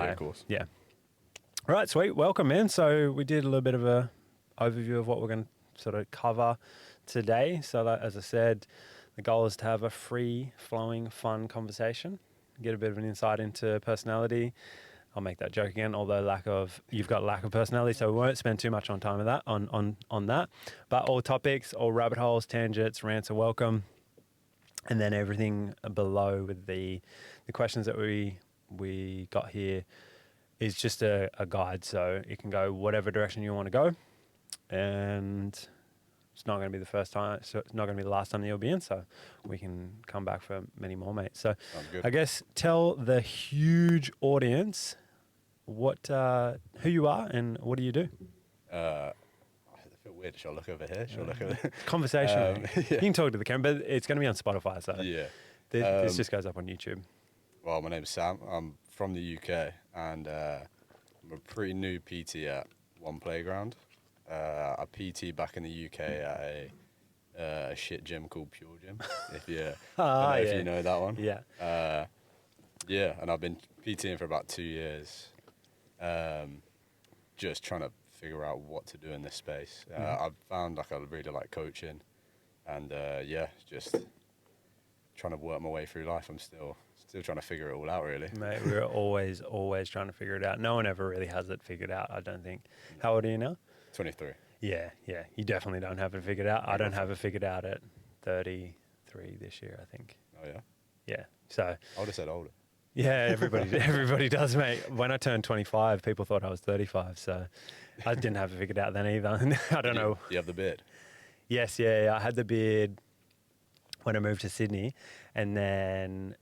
Yeah, of course. Yeah. All right, sweet. Welcome, man. So we did a little bit of a overview of what we're going to sort of cover today. So that, as I said, the goal is to have a free-flowing, fun conversation, get a bit of an insight into personality. I'll make that joke again, although you've got lack of personality, so we won't spend too much on time with that on that. But all topics, all rabbit holes, tangents, rants are welcome. And then everything below with the questions that we got here is just a guide, so it can go whatever direction you want to go, and it's not going to be the first time, so it's not going to be the last time that you'll be in, so we can come back for many more, mate. So I guess tell the huge audience who you are and what do you do? I feel weird. Shall I look over here? Shall I look over there? Conversation. Yeah. You can talk to the camera, but it's going to be on Spotify, so Yeah. this just goes up on YouTube. Well, my name's Sam. I'm from the UK, and I'm a pretty new PT at one playground. I PT back in the UK at a shit gym called Pure Gym, if you know that one. Yeah. And I've been PTing for about 2 years, just trying to figure out what to do in this space. I've found I really like coaching, and just trying to work my way through life. I'm still trying to figure it all out, really. Mate, we're always trying to figure it out. No one ever really has it figured out, I don't think. How old are you now? 23. Yeah. You definitely don't have it figured out. I don't have it figured out at 33 this year, I think. Oh, yeah? Yeah, so... I would have said older. Yeah, everybody does, mate. When I turned 25, people thought I was 35, so I didn't have it figured out then either. I don't know. You have the beard? Yes, yeah. I had the beard when I moved to Sydney, and then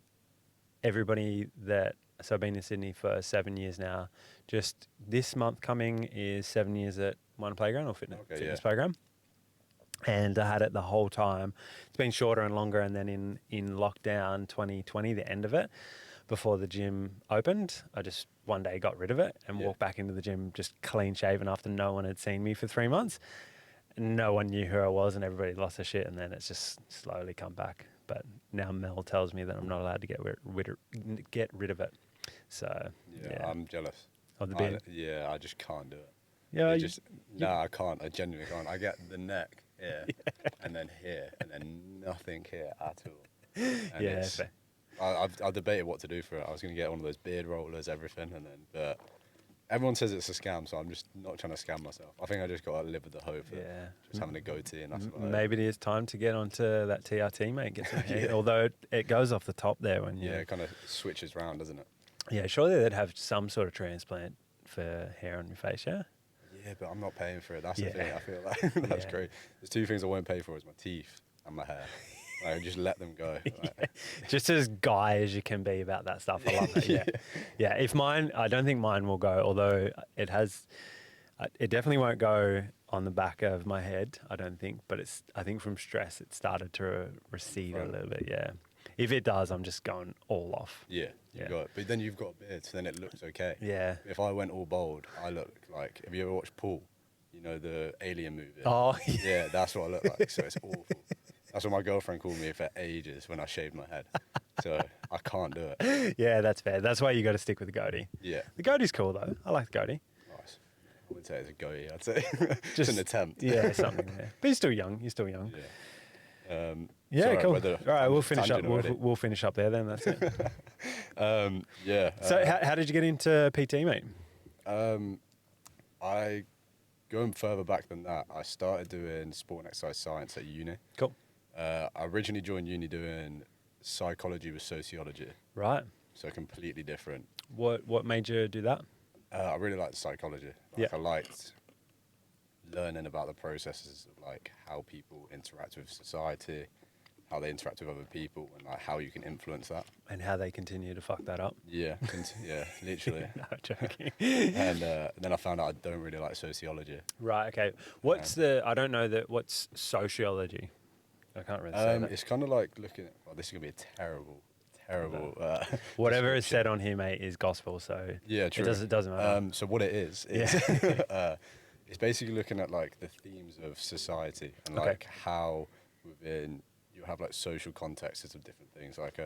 so I've been in Sydney for 7 years now. Just this month coming is 7 years at one playground or fitness program. And I had it the whole time. It's been shorter and longer, and then in lockdown 2020, the end of it, before the gym opened, I just one day got rid of it and walked back into the gym just clean shaven after no one had seen me for 3 months. No one knew who I was, and everybody lost their shit, and then it's just slowly come back. But now Mel tells me that I'm not allowed to get rid of it. So yeah. I'm jealous. Of the beard? I just can't do it. Yeah, I can't. I genuinely can't. I get the neck here, and then here, and then nothing here at all. And fair. I've debated what to do for it. I was going to get one of those beard rollers, everything, but everyone says it's a scam, so I'm just not trying to scam myself. I think I just got to live with the hope of just having a goatee, and that's about maybe it is time to get onto that TRT, mate. Get some hair. Although it goes off the top there when it kind of switches round, doesn't it? Yeah, surely they'd have some sort of transplant for hair on your face, yeah? Yeah, but I'm not paying for it. That's the thing. I feel like that's great. There's two things I won't pay for: is my teeth and my hair. I just let them go. Just as guy as you can be about that stuff. I love that. Yeah. If mine, I don't think mine will go. Although it definitely won't go on the back of my head. I don't think. But I think from stress, it started to recede a little bit. Yeah. If it does, I'm just going all off. Yeah. Got it. But then you've got a beard, so then it looks okay. Yeah. If I went all bald, I look like. Have you ever watched Paul? You know, the Alien movie. Oh. Yeah, that's what I look like. So it's awful. That's what my girlfriend called me for ages when I shaved my head. So I can't do it. Yeah, that's fair. That's why you got to stick with the goatee. Yeah. The goatee's cool though. I like the goatee. Nice. I wouldn't say it's a goatee. I'd say just an attempt. Yeah, something there. But you're still young. Yeah. Yeah, cool. All right, we'll finish up. We'll finish up there then. That's it. So how did you get into PT, mate? Going further back than that, I started doing sport and exercise science at uni. Cool. I originally joined uni doing psychology with sociology. Right. So completely different. What made you do that? I really liked psychology. I liked learning about the processes of how people interact with society, how they interact with other people, and how you can influence that. And how they continue to fuck that up. Yeah, literally. No, joking. And then I found out I don't really like sociology. Right, okay. What's sociology? I can't really say that. It's kind of like looking at, this is going to be a terrible... Whatever is said on here, mate, is gospel, so yeah, true. It doesn't matter. So what it is it's basically looking at the themes of society and how within you have like social contexts of different things. Like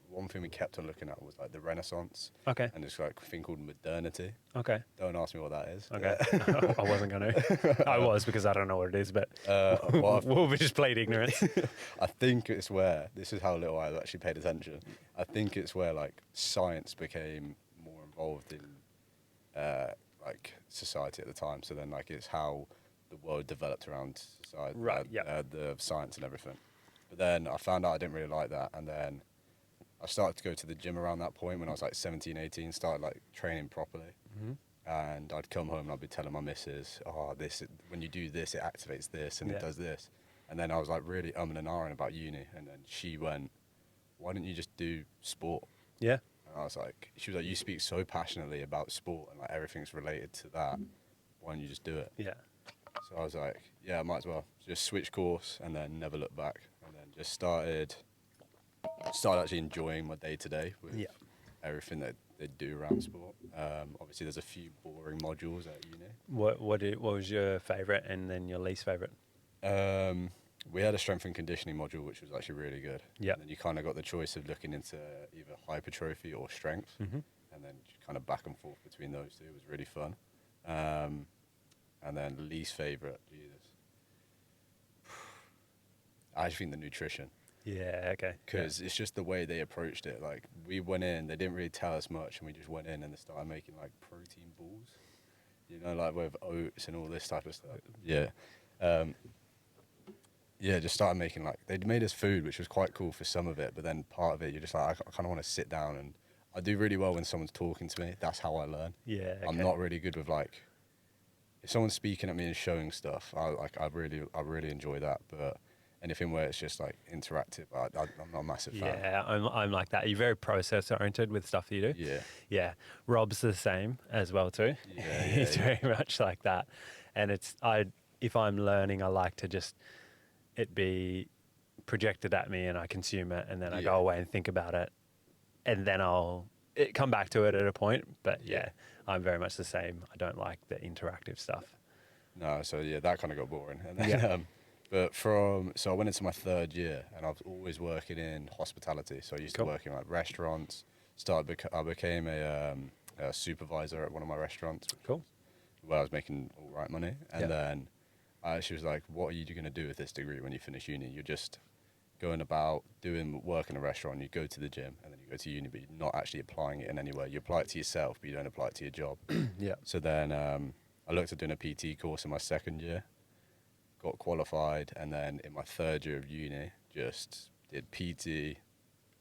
one thing we kept on looking at was like the Renaissance. Okay. And it's like a thing called modernity. Okay. Don't ask me what that is. Okay. I wasn't going to. I was, because I don't know what it is, but we'll just plead ignorance. I think it's where, this is how little I actually paid attention. I think it's where like science became more involved in like society at the time. So then like it's how the world developed around society, Right, yeah. the science and everything. But then I found out I didn't really like that, and then I started to go to the gym around that point when I was like 17, 18, started like training properly. And I'd come home and I'd be telling my missus, oh, when you do this, it activates this and it does this. And then I was like really umming and ahhing about uni. And then she went, why don't you just do sport? Yeah. And I was like, she was like, you speak so passionately about sport and like everything's related to that. Why don't you just do it? Yeah. So I was like, yeah, I might as well. Just switch course and then never look back. And then just started actually enjoying my day to day with everything that they do around sport. Obviously, there's a few boring modules at uni. What was your favourite and then your least favourite? We had a strength and conditioning module, which was actually really good. Yeah. And then you kind of got the choice of looking into either hypertrophy or strength. And then kind of back and forth between those two. It was really fun. And then least favourite, Jesus. I actually think the nutrition. Yeah, okay. Because it's just the way they approached it. Like, we went in, they didn't really tell us much, and we just went in and they started making, like, protein balls. You know, like, with oats and all this type of stuff. Yeah. Just started making, like, they made us food, which was quite cool for some of it, but then part of it, you're just like, I kind of want to sit down, and I do really well when someone's talking to me. That's how I learn. Yeah, okay. I'm not really good with, like, if someone's speaking at me and showing stuff, I really enjoy that, but anything where it's just like interactive, I'm not a massive fan. Yeah, I'm like that. You're very process oriented with stuff that you do. Yeah. Yeah. Rob's the same as well too. He's very much like that. And if I'm learning, I like to just it be projected at me and I consume it, and then I go away and think about it, and then I'll come back to it at a point. But yeah, I'm very much the same. I don't like the interactive stuff. No, so yeah, that kind of got boring. And then, so I went into my third year, and I was always working in hospitality. So I used to work in like restaurants. I became a supervisor at one of my restaurants. Where I was making all right money. And then she was like, what are you going to do with this degree when you finish uni? You're just going about doing work in a restaurant. You go to the gym and then you go to uni, but you're not actually applying it in anywhere. You apply it to yourself, but you don't apply it to your job. So then I looked at doing a PT course in my second year. Got qualified, and then in my third year of uni, just did PT,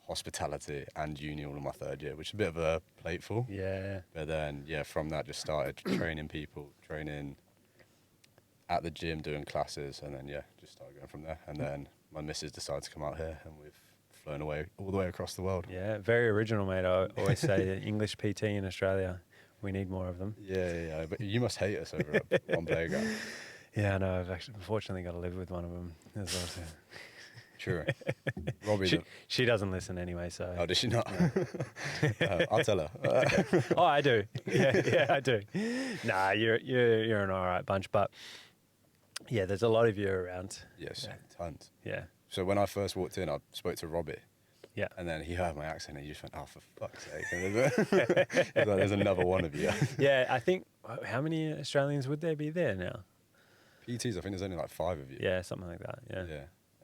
hospitality, and uni all in my third year, which is a bit of a plateful. Yeah. But then, from that, just started training people, training at the gym, doing classes, and then, just started going from there. And then my missus decided to come out here, and we've flown away all the way across the world. Yeah, very original, mate. I always say English PT in Australia, we need more of them. Yeah. But you must hate us over at One Playground. Yeah, no, I've actually unfortunately got to live with one of them as well. So. True. Robbie, she doesn't listen anyway, so. Oh, does she not? I'll tell her. Oh, I do. Yeah, I do. Nah, you're an all right bunch, but yeah, there's a lot of you around. Yes, tons. Yeah. So when I first walked in, I spoke to Robbie. Yeah. And then he heard my accent and he just went, oh, for fuck's sake. He's like, there's another one of you. Yeah, I think, how many Australians would there be there now? PTs, I think there's only like 5 of you. Yeah, something like that. Yeah.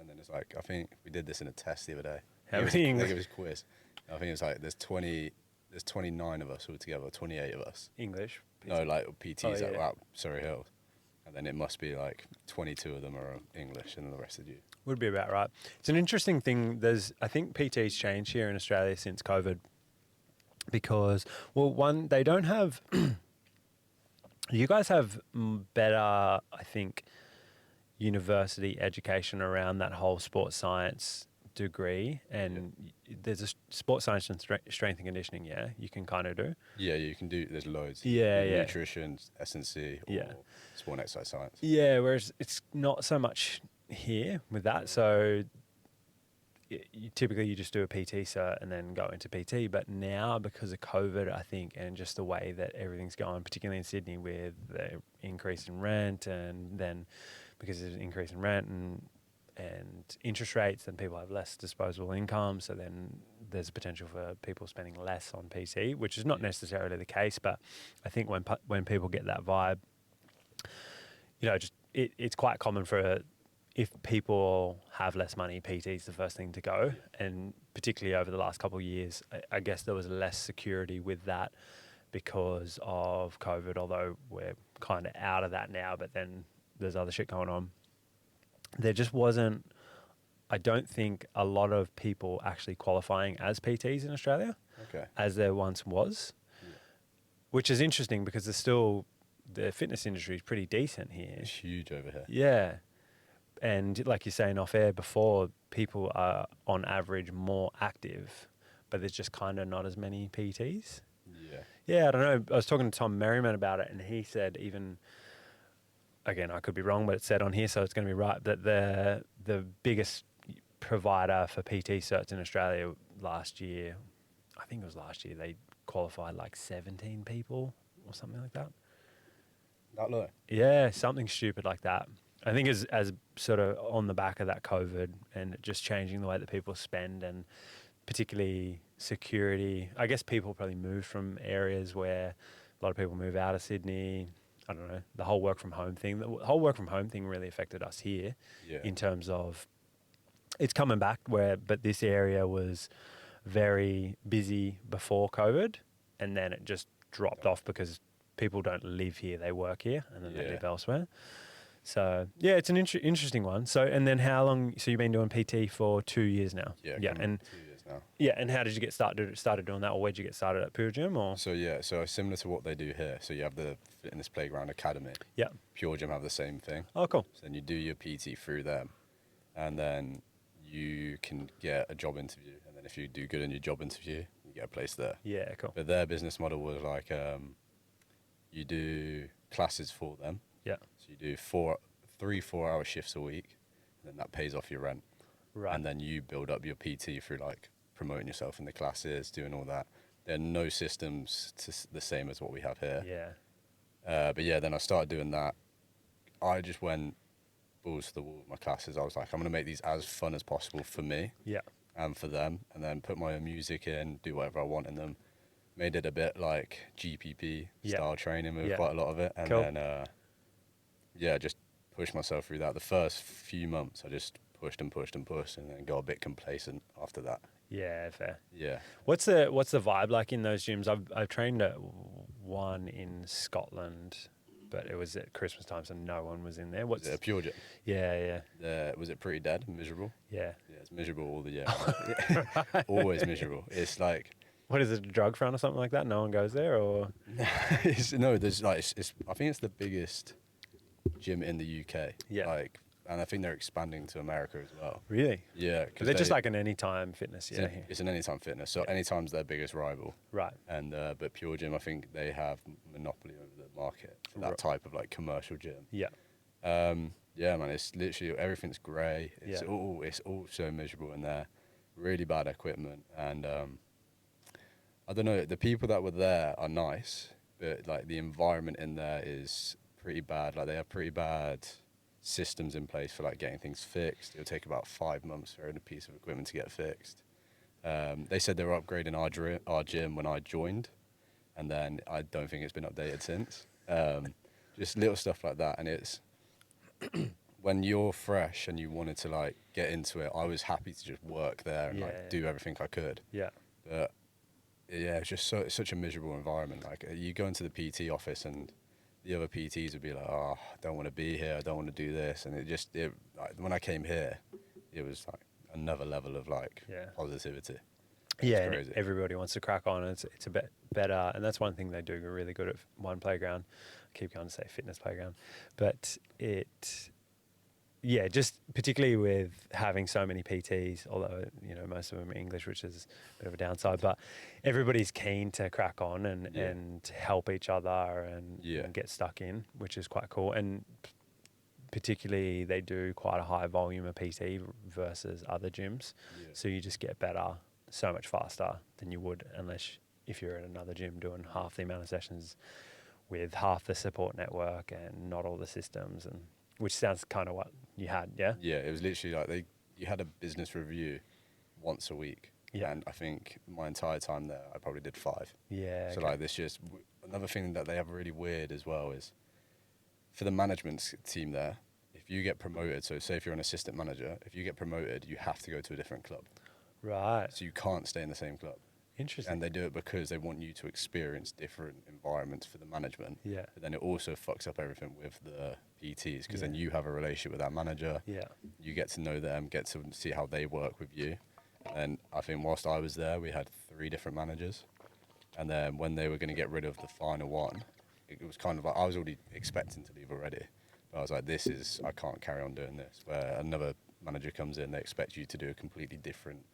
And then it's like, I think we did this in a test the other day. How many? I think it was a quiz. I think it's like there's 29 of us all together, 28 of us. English? No, like PTs at Surrey Hills. And then it must be like 22 of them are English and the rest of you. Would be about right. It's an interesting thing. I think PT's changed here in Australia since COVID because, well, one, they don't have... You guys have better, I think, university education around that whole sports science degree, and there's a sports science and strength and conditioning. Yeah, you can kind of do. Yeah, you can do. There's loads. Yeah. Nutrition, S&C, or sport and exercise science. Yeah, whereas it's not so much here with that. So typically you just do a PT cert and then go into PT. But now because of COVID, I think, and just the way that everything's going, particularly in Sydney with the increase in rent, and then because there's an increase in rent and and interest rates, then people have less disposable income. So then there's a potential for people spending less on PT, which is not necessarily the case. But I think when people get that vibe, just it's quite common for if people have less money, PT is the first thing to go. And particularly over the last couple of years, I guess there was less security with that because of COVID, although we're kind of out of that now, but then there's other shit going on. There just wasn't, I don't think, a lot of people actually qualifying as PTs in Australia, as there once was, which is interesting because the fitness industry is pretty decent here. It's huge over here. Yeah. And like you're saying off air before, people are on average more active, but there's just kind of not as many PTs. Yeah. Yeah, I don't know. I was talking to Tom Merriman about it, and he said again, I could be wrong, but it said on here, so it's going to be right, that the biggest provider for PT certs in Australia last year, I think it was last year, they qualified like 17 people or something like that. That low? Yeah, something stupid like that. I think as sort of on the back of that COVID and just changing the way that people spend, and particularly security. I guess people probably move from areas where a lot of people move out of Sydney. I don't know, the whole work from home thing. The whole work from home thing really affected us here in terms of it's coming back but this area was very busy before COVID, and then it just dropped off because people don't live here, they work here, and then they live elsewhere. So, yeah, it's an interesting one. So, and then how long, so you've been doing PT for 2 years now? Yeah, and 2 years now. Yeah, and how did you get started doing that, or where did you get started at Pure Gym? Or? So, similar to what they do here. So you have the Fitness Playground Academy. Yeah. Pure Gym have the same thing. Oh, cool. So then you do your PT through them, and then you can get a job interview. And then if you do good in your job interview, you get a place there. Yeah, cool. But their business model was like you do classes for them. Yeah. So you do 3 4-hour shifts a week, and then that pays off your rent. Right. And then you build up your PT through like promoting yourself in the classes, doing all that. There are no systems the same as what we have here. Yeah. But yeah, then I started doing that. I just went balls to the wall with my classes. I was like, I'm going to make these as fun as possible for me and for them, and then put my own music in, do whatever I want in them. Made it a bit like GPP style training with quite a lot of it. And then, just pushed myself through that. The first few months, I just pushed and then got a bit complacent after that. Yeah, fair. Yeah. What's the vibe like in those gyms? I've trained at one in Scotland, but it was at Christmas time, so no one was in there. Was it a Pure Gym? Yeah. Was it pretty dead, miserable? Yeah. Yeah, it's miserable all the year. Always miserable. It's like... What is it, a drug front or something like that? No one goes there, or...? there's like... I think it's the biggest gym in the UK. Yeah. And I think they're expanding to America as well. Really? Yeah. They're just like an Anytime Fitness, It's an Anytime Fitness, so Anytime's their biggest rival. Right. And but Pure Gym, I think they have monopoly over the market for that type of like commercial gym. Yeah. Yeah, man, it's literally everything's grey. It's all so miserable in there. Really bad equipment, and I don't know. The people that were there are nice, but like the environment in there is pretty bad. Like they have pretty bad systems in place for like getting things fixed. It'll take about 5 months for a piece of equipment to get fixed. They said they were upgrading our gym when I joined, and then I don't think it's been updated since. Just little stuff like that, and it's when you're fresh and you wanted to like get into it, I was happy to just work there and do everything I could. Yeah. But yeah, it's just it's such a miserable environment. Like you go into the PT office and the other PTs would be like, "Oh, I don't want to be here. I don't want to do this." And like, when I came here, it was like another level of like positivity. Yeah, and everybody wants to crack on. It's a bit better, and that's one thing they do really good at One Playground. I keep going to say Fitness Playground, but just particularly with having so many PTs, although most of them are English, which is a bit of a downside, but everybody's keen to crack on and help each other and get stuck in, which is quite cool. And particularly they do quite a high volume of PT versus other gyms, so you just get better so much faster than you would if you're at another gym doing half the amount of sessions with half the support network and not all the systems, and which sounds kind of what You had, yeah? Yeah, it was literally like you had a business review once a week. Yeah. And I think my entire time there, I probably did 5. Yeah. So okay. like this just, another thing that they have really weird as well is for the management team there, if you get promoted, so say if you're an assistant manager, if you get promoted, you have to go to a different club. Right. So you can't stay in the same club. Interesting. And they do it because they want you to experience different environments for the management. Yeah. But then it also fucks up everything with the PTs because then Yeah. you have a relationship with that manager. Yeah. You get to know them, get to see how they work with you. And I think whilst I was there, we had 3 different managers. And then when they were going to get rid of the final one, it was kind of like I was already expecting to leave already. But I was like, I can't carry on doing this. Where another manager comes in, they expect you to do a completely different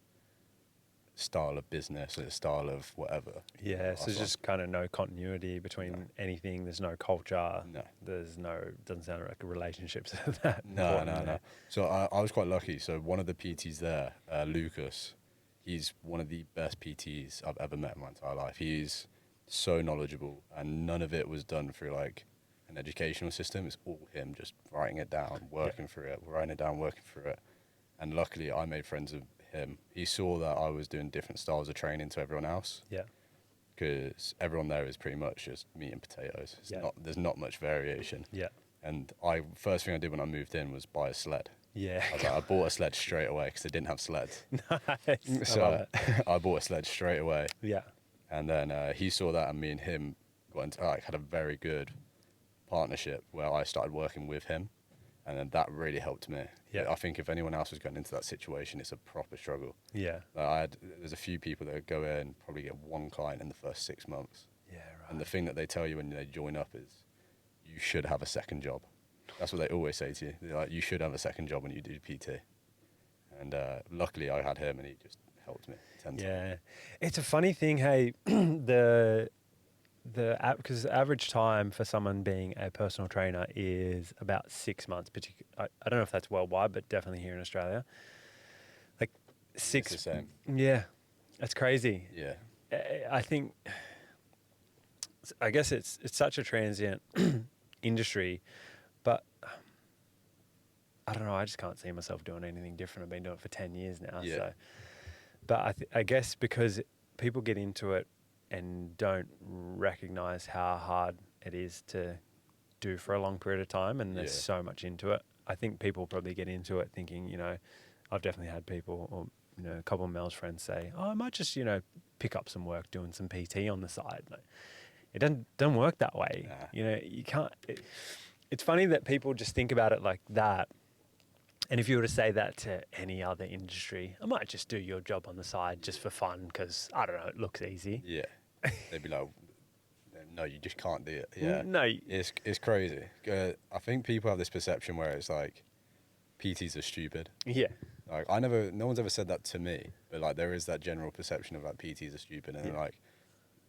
style of business, a style of whatever. Yeah, so there's just kind of no continuity between anything. There's no culture. No. Doesn't sound like a relationships that No. important there. So I was quite lucky. So one of the PTs there, Lucas, he's one of the best PTs I've ever met in my entire life. He's so knowledgeable, and none of it was done through like an educational system. It's all him just writing it down, working through it, writing it down, working through it. And luckily, I made friends with him. He saw that I was doing different styles of training to everyone else. Yeah. Because everyone there is pretty much just meat and potatoes. There's not much variation. Yeah. And first thing I did when I moved in was buy a sled. Yeah. I bought a sled straight away because they didn't have sleds. Nice. So I bought a sled straight away. Yeah. And then he saw that, and me and him had a very good partnership where I started working with him. And then that really helped me. Yeah. I think if anyone else was going into that situation, it's a proper struggle. Yeah. There's a few people that go in, probably get 1 client in the first 6 months. Yeah, right. And the thing that they tell you when they join up is you should have a second job. That's what they always say to you. They're like, you should have a second job when you do PT. And luckily I had him, and he just helped me 10 times. Yeah. It's a funny thing, hey, because the average time for someone being a personal trainer is about 6 months. I don't know if that's worldwide, but definitely here in Australia. Like 6. It's the same. Yeah, that's crazy. Yeah. I guess it's such a transient industry, but I don't know. I just can't see myself doing anything different. I've been doing it for 10 years now. Yeah. So, but I guess because people get into it and don't recognize how hard it is to do for a long period of time, and there's so much into it. I think people probably get into it thinking, I've definitely had people, or a couple of Mel's friends say, "Oh, I might just, pick up some work doing some PT on the side." Like, it doesn't work that way. Nah. You can't. It's funny that people just think about it like that. And if you were to say that to any other industry, I might just do your job on the side just for fun because, I don't know, it looks easy. Yeah. They'd be like, no, you just can't do it. Yeah. No. It's crazy. I think people have this perception where it's like PTs are stupid. Yeah. Like no one's ever said that to me, but like there is that general perception of like PTs are stupid, and like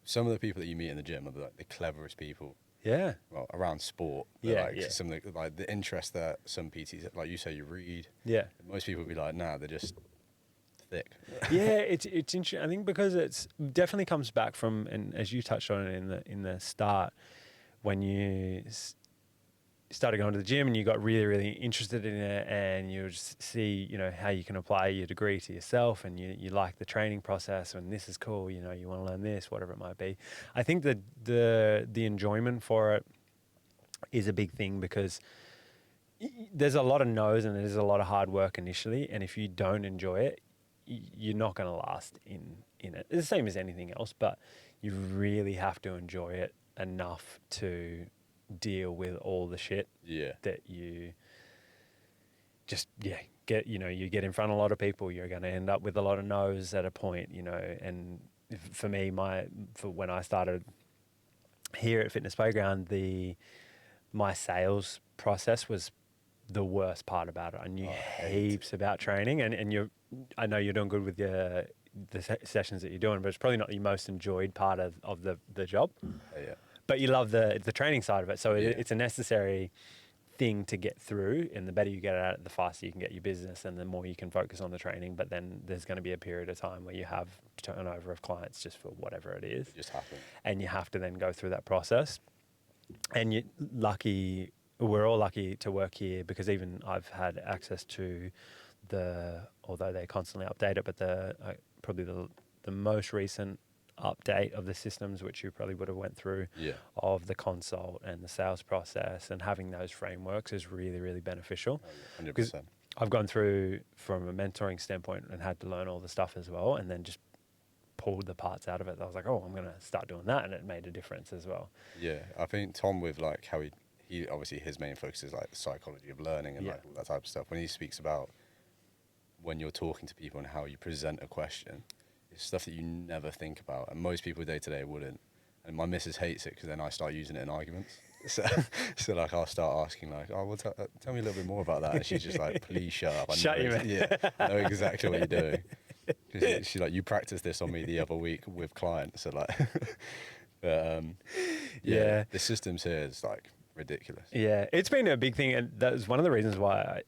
some of the people that you meet in the gym are like the cleverest people. Yeah. Well, around sport. Some of the interest that some PTs, like you say, you read. Yeah. Most people would be like, nah, they're just thick. Yeah, it's interesting. I think because it's definitely comes back from, and as you touched on it in the start, when you started going to the gym and you got really, really interested in it, and you just see, how you can apply your degree to yourself, and you like the training process, and this is cool, you want to learn this, whatever it might be. I think that the enjoyment for it is a big thing, because there's a lot of no's and there's a lot of hard work initially, and if you don't enjoy it, you're not going to last in it. It's the same as anything else, but you really have to enjoy it enough to deal with all the shit that you just get. You get in front of a lot of people, you're going to end up with a lot of no's at a point, and for me, for when I started here at Fitness Playground, my sales process was the worst part about it. I knew heaps about training, and I know you're doing good with the sessions that you're doing, but it's probably not the most enjoyed part of the job. Yeah. But you love the training side of it, so it's a necessary thing to get through, and the better you get at it, the faster you can get your business, and the more you can focus on the training. But then there's going to be a period of time where you have turnover of clients just for whatever it is. It just happens. And you have to then go through that process. And you're lucky we're all lucky to work here because even I've had access to although they constantly update it, but probably the most recent update of the systems, which you probably would have went through, of the consult and the sales process, and having those frameworks is really, really beneficial. 100%. I've gone through from a mentoring standpoint and had to learn all the stuff as well, and then just pulled the parts out of it. I was like, oh, I'm going to start doing that, and it made a difference as well. Yeah, I think Tom, with like how he obviously his main focus is like the psychology of learning and like all that type of stuff. When he speaks about when you're talking to people and how you present a question, it's stuff that you never think about, and most people day to day wouldn't. And my missus hates it because then I start using it in arguments. So like I'll start asking like, oh, well, tell me a little bit more about that, and she's just like, please shut up. Shut you, man. Yeah, I know exactly what you're doing. She's like, you practiced this on me the other week with clients, so like, but the systems here is like ridiculous. Yeah, it's been a big thing, and that was one of the reasons why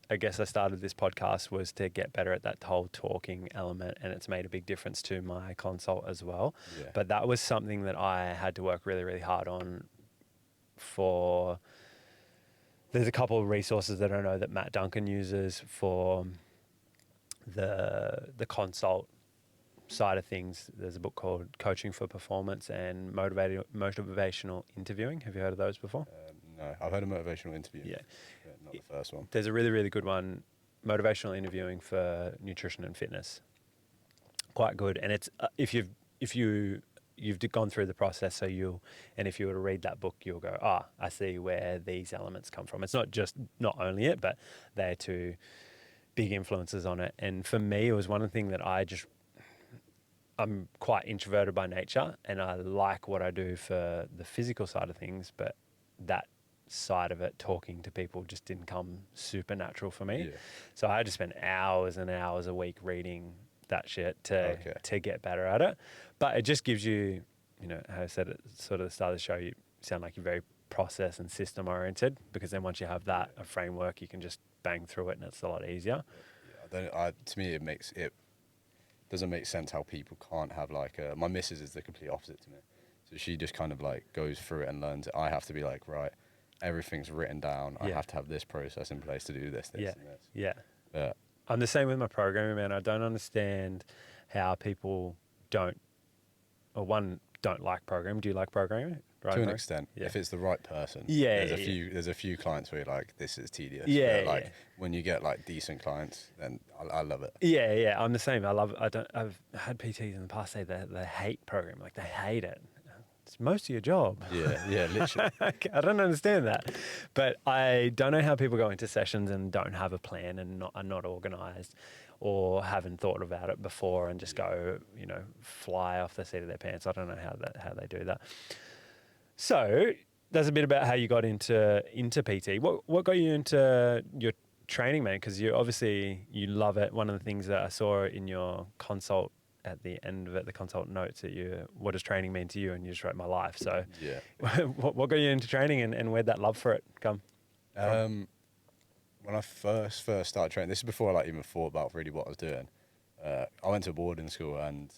I guess I started this podcast was to get better at that whole talking element, and it's made a big difference to my consult as well. Yeah. But that was something that I had to work really, really hard on. There's a couple of resources that I know that Matt Duncan uses for the consult side of things. There's a book called Coaching for Performance and Motivational Interviewing. Have you heard of those before? No, I've heard of motivational interview. Yeah. But not the first one. There's a really, really good one, Motivational Interviewing for Nutrition and Fitness. Quite good. And it's if you've gone through the process, and if you were to read that book, you'll go, I see where these elements come from. It's not only it, but they're two big influences on it. And for me, it was one thing that I'm quite introverted by nature, and I like what I do for the physical side of things, but that side of it, talking to people, just didn't come super natural for me. Yeah. So I had to spend hours and hours a week reading that shit to get better at it. But it just gives you, how I said at sort of the start of the show, you sound like you're very process and system oriented, because then once you have that, a framework, you can just bang through it and it's a lot easier. To me, it doesn't make sense how people can't have like my missus is the complete opposite to me. So she just kind of like goes through it and learns it. I have to be like, right, everything's written down. I have to have this process in place to do this, and this. Yeah. But I'm the same with my programming, man. I don't understand how people don't like programming. Do you like programming? To an extent, if it's the right person. There's a few clients where you're like, this is tedious. When you get like decent clients, then I love it. Yeah. I'm the same. I've had PTs in the past say they hate programming, like they hate it. It's most of your job. Yeah, literally. I don't understand that. But I don't know how people go into sessions and don't have a plan and are not organized, or haven't thought about it before and just go, fly off the seat of their pants. I don't know how they do that. So that's a bit about how you got into PT. What got you into your training, man? Because you love it. One of the things that I saw in your consult at the end of it, the consult notes, what does training mean to you? And you just wrote my life. So what got you into training, and where'd that love for it come from? When I first started training, this is before I like even thought about really what I was doing. I went to boarding school, and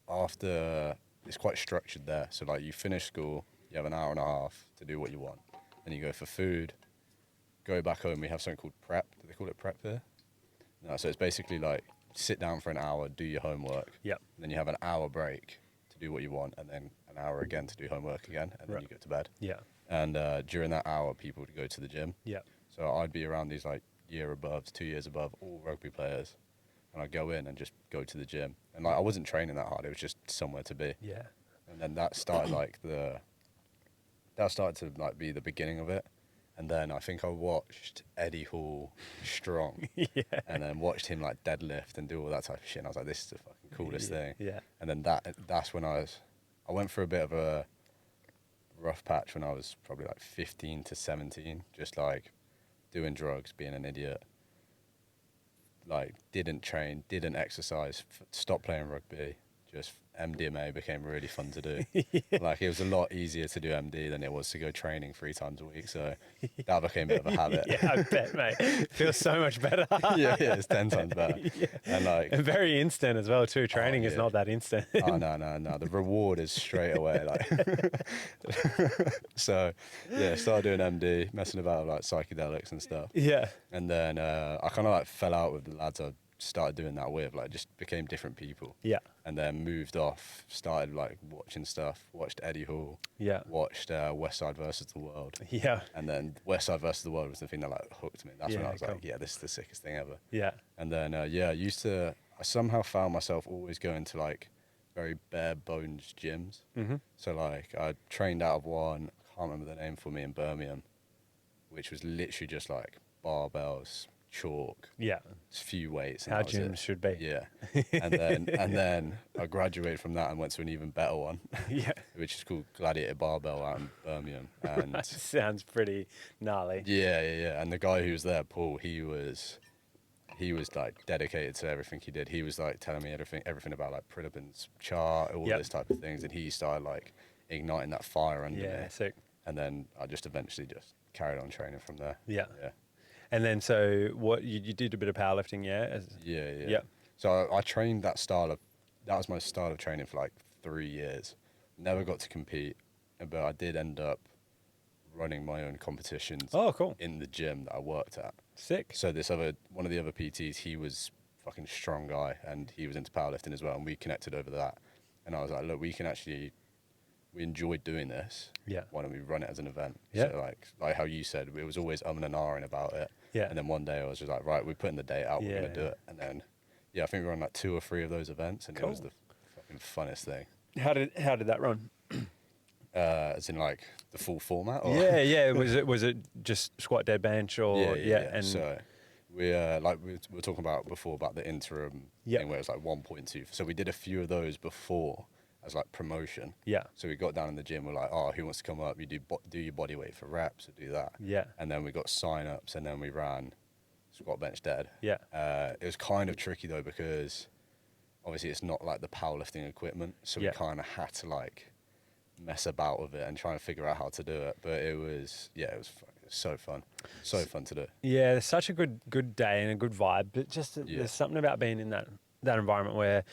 after it's quite structured there. So like you finish school, you have an hour and a half to do what you want. Then you go for food, go back home. We have something called prep. Do they call it prep there? No, so it's basically like sit down for an hour, do your homework. Yep. Then you have an hour break to do what you want, and then an hour again to do homework again, and then you go to bed. Yeah. And during that hour, people would go to the gym. Yeah. So I'd be around these like year above, 2 years above, all rugby players, and I'd go in and just go to the gym. And like I wasn't training that hard; it was just somewhere to be. Yeah. And then that started to be the beginning of it. And then I think I watched Eddie Hall strong, and then watched him like deadlift and do all that type of shit. And I was like, this is the fucking coolest thing. Yeah. And then that's when I went through a bit of a rough patch when I was probably like 15 to 17, just like doing drugs, being an idiot. Like didn't train, didn't exercise, stopped playing rugby, just MDMA became really fun to do. Like, it was a lot easier to do MD than it was to go training 3 times a week. So that became a bit of a habit. Yeah, I bet, mate. Feels so much better. Yeah, it's 10 times better. Yeah. And like, And very instant as well too. Training is yeah. not that instant. oh no. The reward is straight away. Like, so yeah, started doing MD, messing about with like psychedelics and stuff. Yeah. And then I kind of like fell out with the lads I started doing that with, like just became different people. Yeah. And then moved off, started like watching stuff, watched Eddie Hall, Yeah. watched West Side versus the World. Yeah. And then West Side versus the World was the thing that like hooked me. That's when Yeah, I was cool. like, yeah, this is the sickest thing ever. Yeah. And then I somehow found myself always going to like very bare bones gyms. Mm-hmm. So like I trained out of one, I can't remember the name for me, in Birmingham, which was literally just like barbells, chalk, Yeah. a few weights. And How that was it. gyms should be. Yeah. And then I graduated from that and went to an even better one, Yeah. which is called Gladiator Barbell out in Birmingham. And That sounds pretty gnarly. yeah. And the guy who was there, Paul, he was like dedicated to everything he did. He was like telling me everything about like Pridipin's chart, all Yep. this type of things, and he started like igniting that fire under Yeah. me. Sick. And then I just eventually just carried on training from there. Yeah. Yeah. And then so what you did a bit of powerlifting, yeah? Yeah. Yeah. So I trained that was my style of training for like 3 years. Never got to compete, but I did end up running my own competitions Oh, cool. in the gym that I worked at. Sick. So one of the other PTs, he was fucking strong guy and he was into powerlifting as well, and we connected over that. And I was like, look, we enjoyed doing this. Yeah. Why don't we run it as an event? Yeah. So like how you said, it was always and ahhing about it. Yeah. And then one day I was just like, right, we're putting the date out, we're gonna do Yeah. it. And then I think we were on like 2 or 3 of those events, and it was Cool. the fucking funnest thing. How did that run? As in like the full format. Or? Yeah. Was it just squat, dead, bench, or And so we like we were talking about before about the interim Yep. thing where it was like 1.2. So we did a few of those before as like promotion. Yeah. So we got down in the gym. We're like, oh, who wants to come up? You do your body weight for reps, or do that. Yeah. And then we got sign ups, and then we ran squat, bench, dead. Yeah. It was kind of tricky though, because obviously it's not like the powerlifting equipment, so Yeah. we kind of had to like mess about with it and try and figure out how to do it. But it was so fun to do. Yeah, it's such a good day and a good vibe, but just there's something about being in that environment where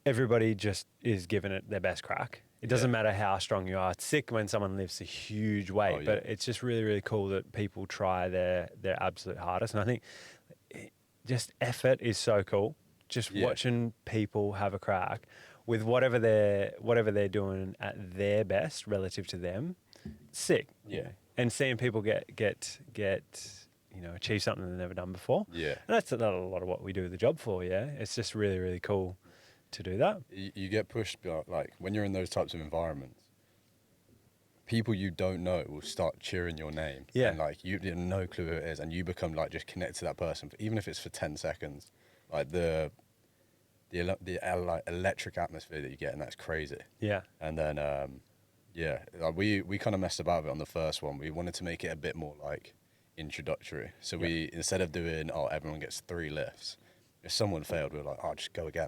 everybody just is giving it their best crack. It doesn't matter how strong you are. It's sick when someone lifts a huge weight, but it's just really, really cool that people try their absolute hardest. And I think just effort is so cool. Just watching people have a crack with whatever they're doing at their best relative to them, sick. Yeah. And seeing people get achieve something they've never done before. Yeah. And that's a lot of what we do the job for. Yeah. It's just really, really cool to do that. You get pushed, like when you're in those types of environments, people you don't know will start cheering your name. Yeah. And like you have no clue who it is, and you become like just connected to that person, even if it's for 10 seconds. Like the like electric atmosphere that you get, and that's crazy. Yeah. And then like we kind of messed about it on the first one. We wanted to make it a bit more like introductory. So we, instead of doing everyone gets 3 lifts, if someone failed, we were like, just go again.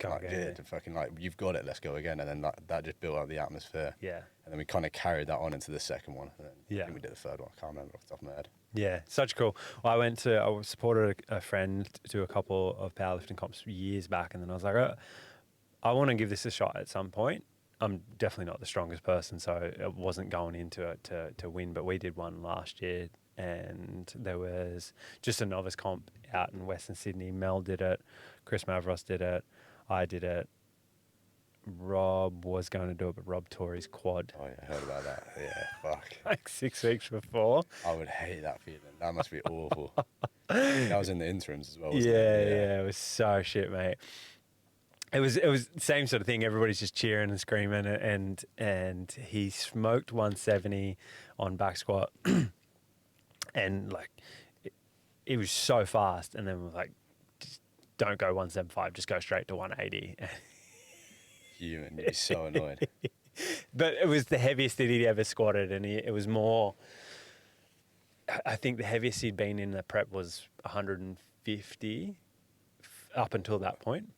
Fucking like, you've got it, let's go again. And then that just built up the atmosphere. Yeah. And then we kind of carried that on into the second one. And then I Yeah. think we did the third one. I can't remember off the top of my head. Yeah, such cool. Well, I supported a friend do a couple of powerlifting comps years back, and then I was like, I want to give this a shot at some point. I'm definitely not the strongest person, so I wasn't going into it to win, but we did one last year, and there was just a novice comp out in Western Sydney. Mel did it, Chris Mavros did it, I did it. Rob was going to do it, but Rob tore his quad. Oh, yeah, I heard about that. Yeah, fuck. Like 6 weeks before. I would hate that feeling. That must be awful. That was in the interims as well, wasn't Yeah, it? it was so shit, mate. It was the same sort of thing. Everybody's just cheering and screaming, and he smoked 170 on back squat, and like it was so fast. And then we're like, just don't go 175, just go straight to 180. Human, you'd be so annoyed. But it was the heaviest that he'd ever squatted, and it was more. I think the heaviest he'd been in the prep was 150 up until that point.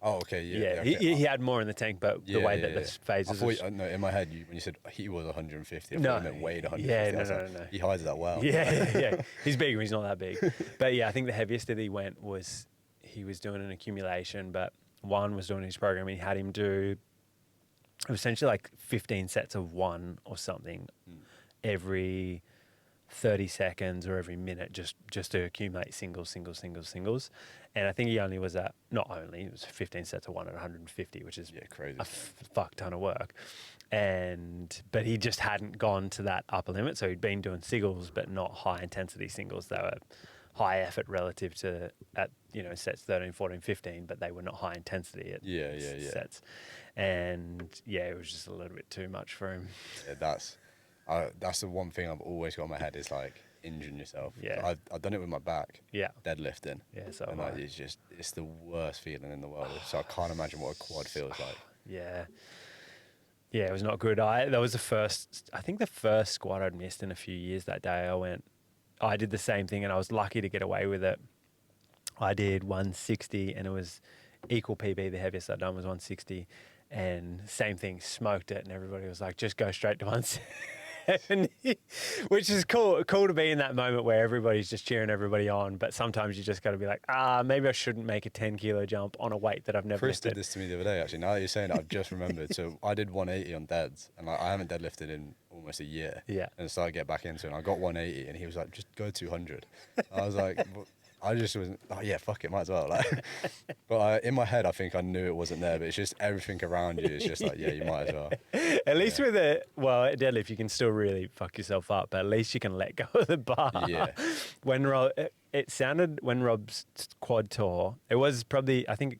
Oh, okay, yeah. Yeah, Okay. he had more in the tank, but the way that the I phases. thought, no, in my head, when you said he was 150, I thought No, you meant weighed 150. yeah, I was like, no. he hides that well. Yeah. He's big, but he's not that big. But yeah, I think the heaviest that he went was he was doing an accumulation, but one was doing his program. He had him do essentially like 15 sets of one or something every 30 seconds or every minute just to accumulate singles. And I think he only was at, not only, it was 15 sets of one at 150, which is crazy. a fuck ton of work. But he just hadn't gone to that upper limit. So he'd been doing singles, but not high intensity singles. They were high effort relative to at, sets 13, 14, 15, but they were not high intensity at sets. And yeah, it was just a little bit too much for him. Yeah, that's the one thing I've always got in my head is like injuring yourself. Yeah. I've done it with my back. Yeah. Deadlifting. Yeah, so and like, it's the worst feeling in the world. So I can't imagine what a quad feels like. Yeah. Yeah, it was not good. That was the first squat I'd missed in a few years. That day I did the same thing and I was lucky to get away with it. I did 160 and it was equal PB. The heaviest I'd done was 160 and same thing, smoked it. And everybody was like, just go straight to 170, which is cool to be in that moment where everybody's just cheering everybody on. But sometimes you just got to be like, maybe I shouldn't make a 10 kilo jump on a weight that I've never Chris lifted. did this to me the other day, actually. Now that you're saying it, I've just remembered. So I did 180 on deads, and I haven't deadlifted in almost a year. Yeah. And so I get back into it, and I got 180, and he was like, just go 200. I was like, well, I just wasn't, fuck it, might as well. Like, but in my head, I think I knew it wasn't there, but it's just everything around you is just like, you might as well. At least with at deadlift, you can still really fuck yourself up, but at least you can let go of the bar. Yeah. It sounded when Rob's quad tore, it was probably, I think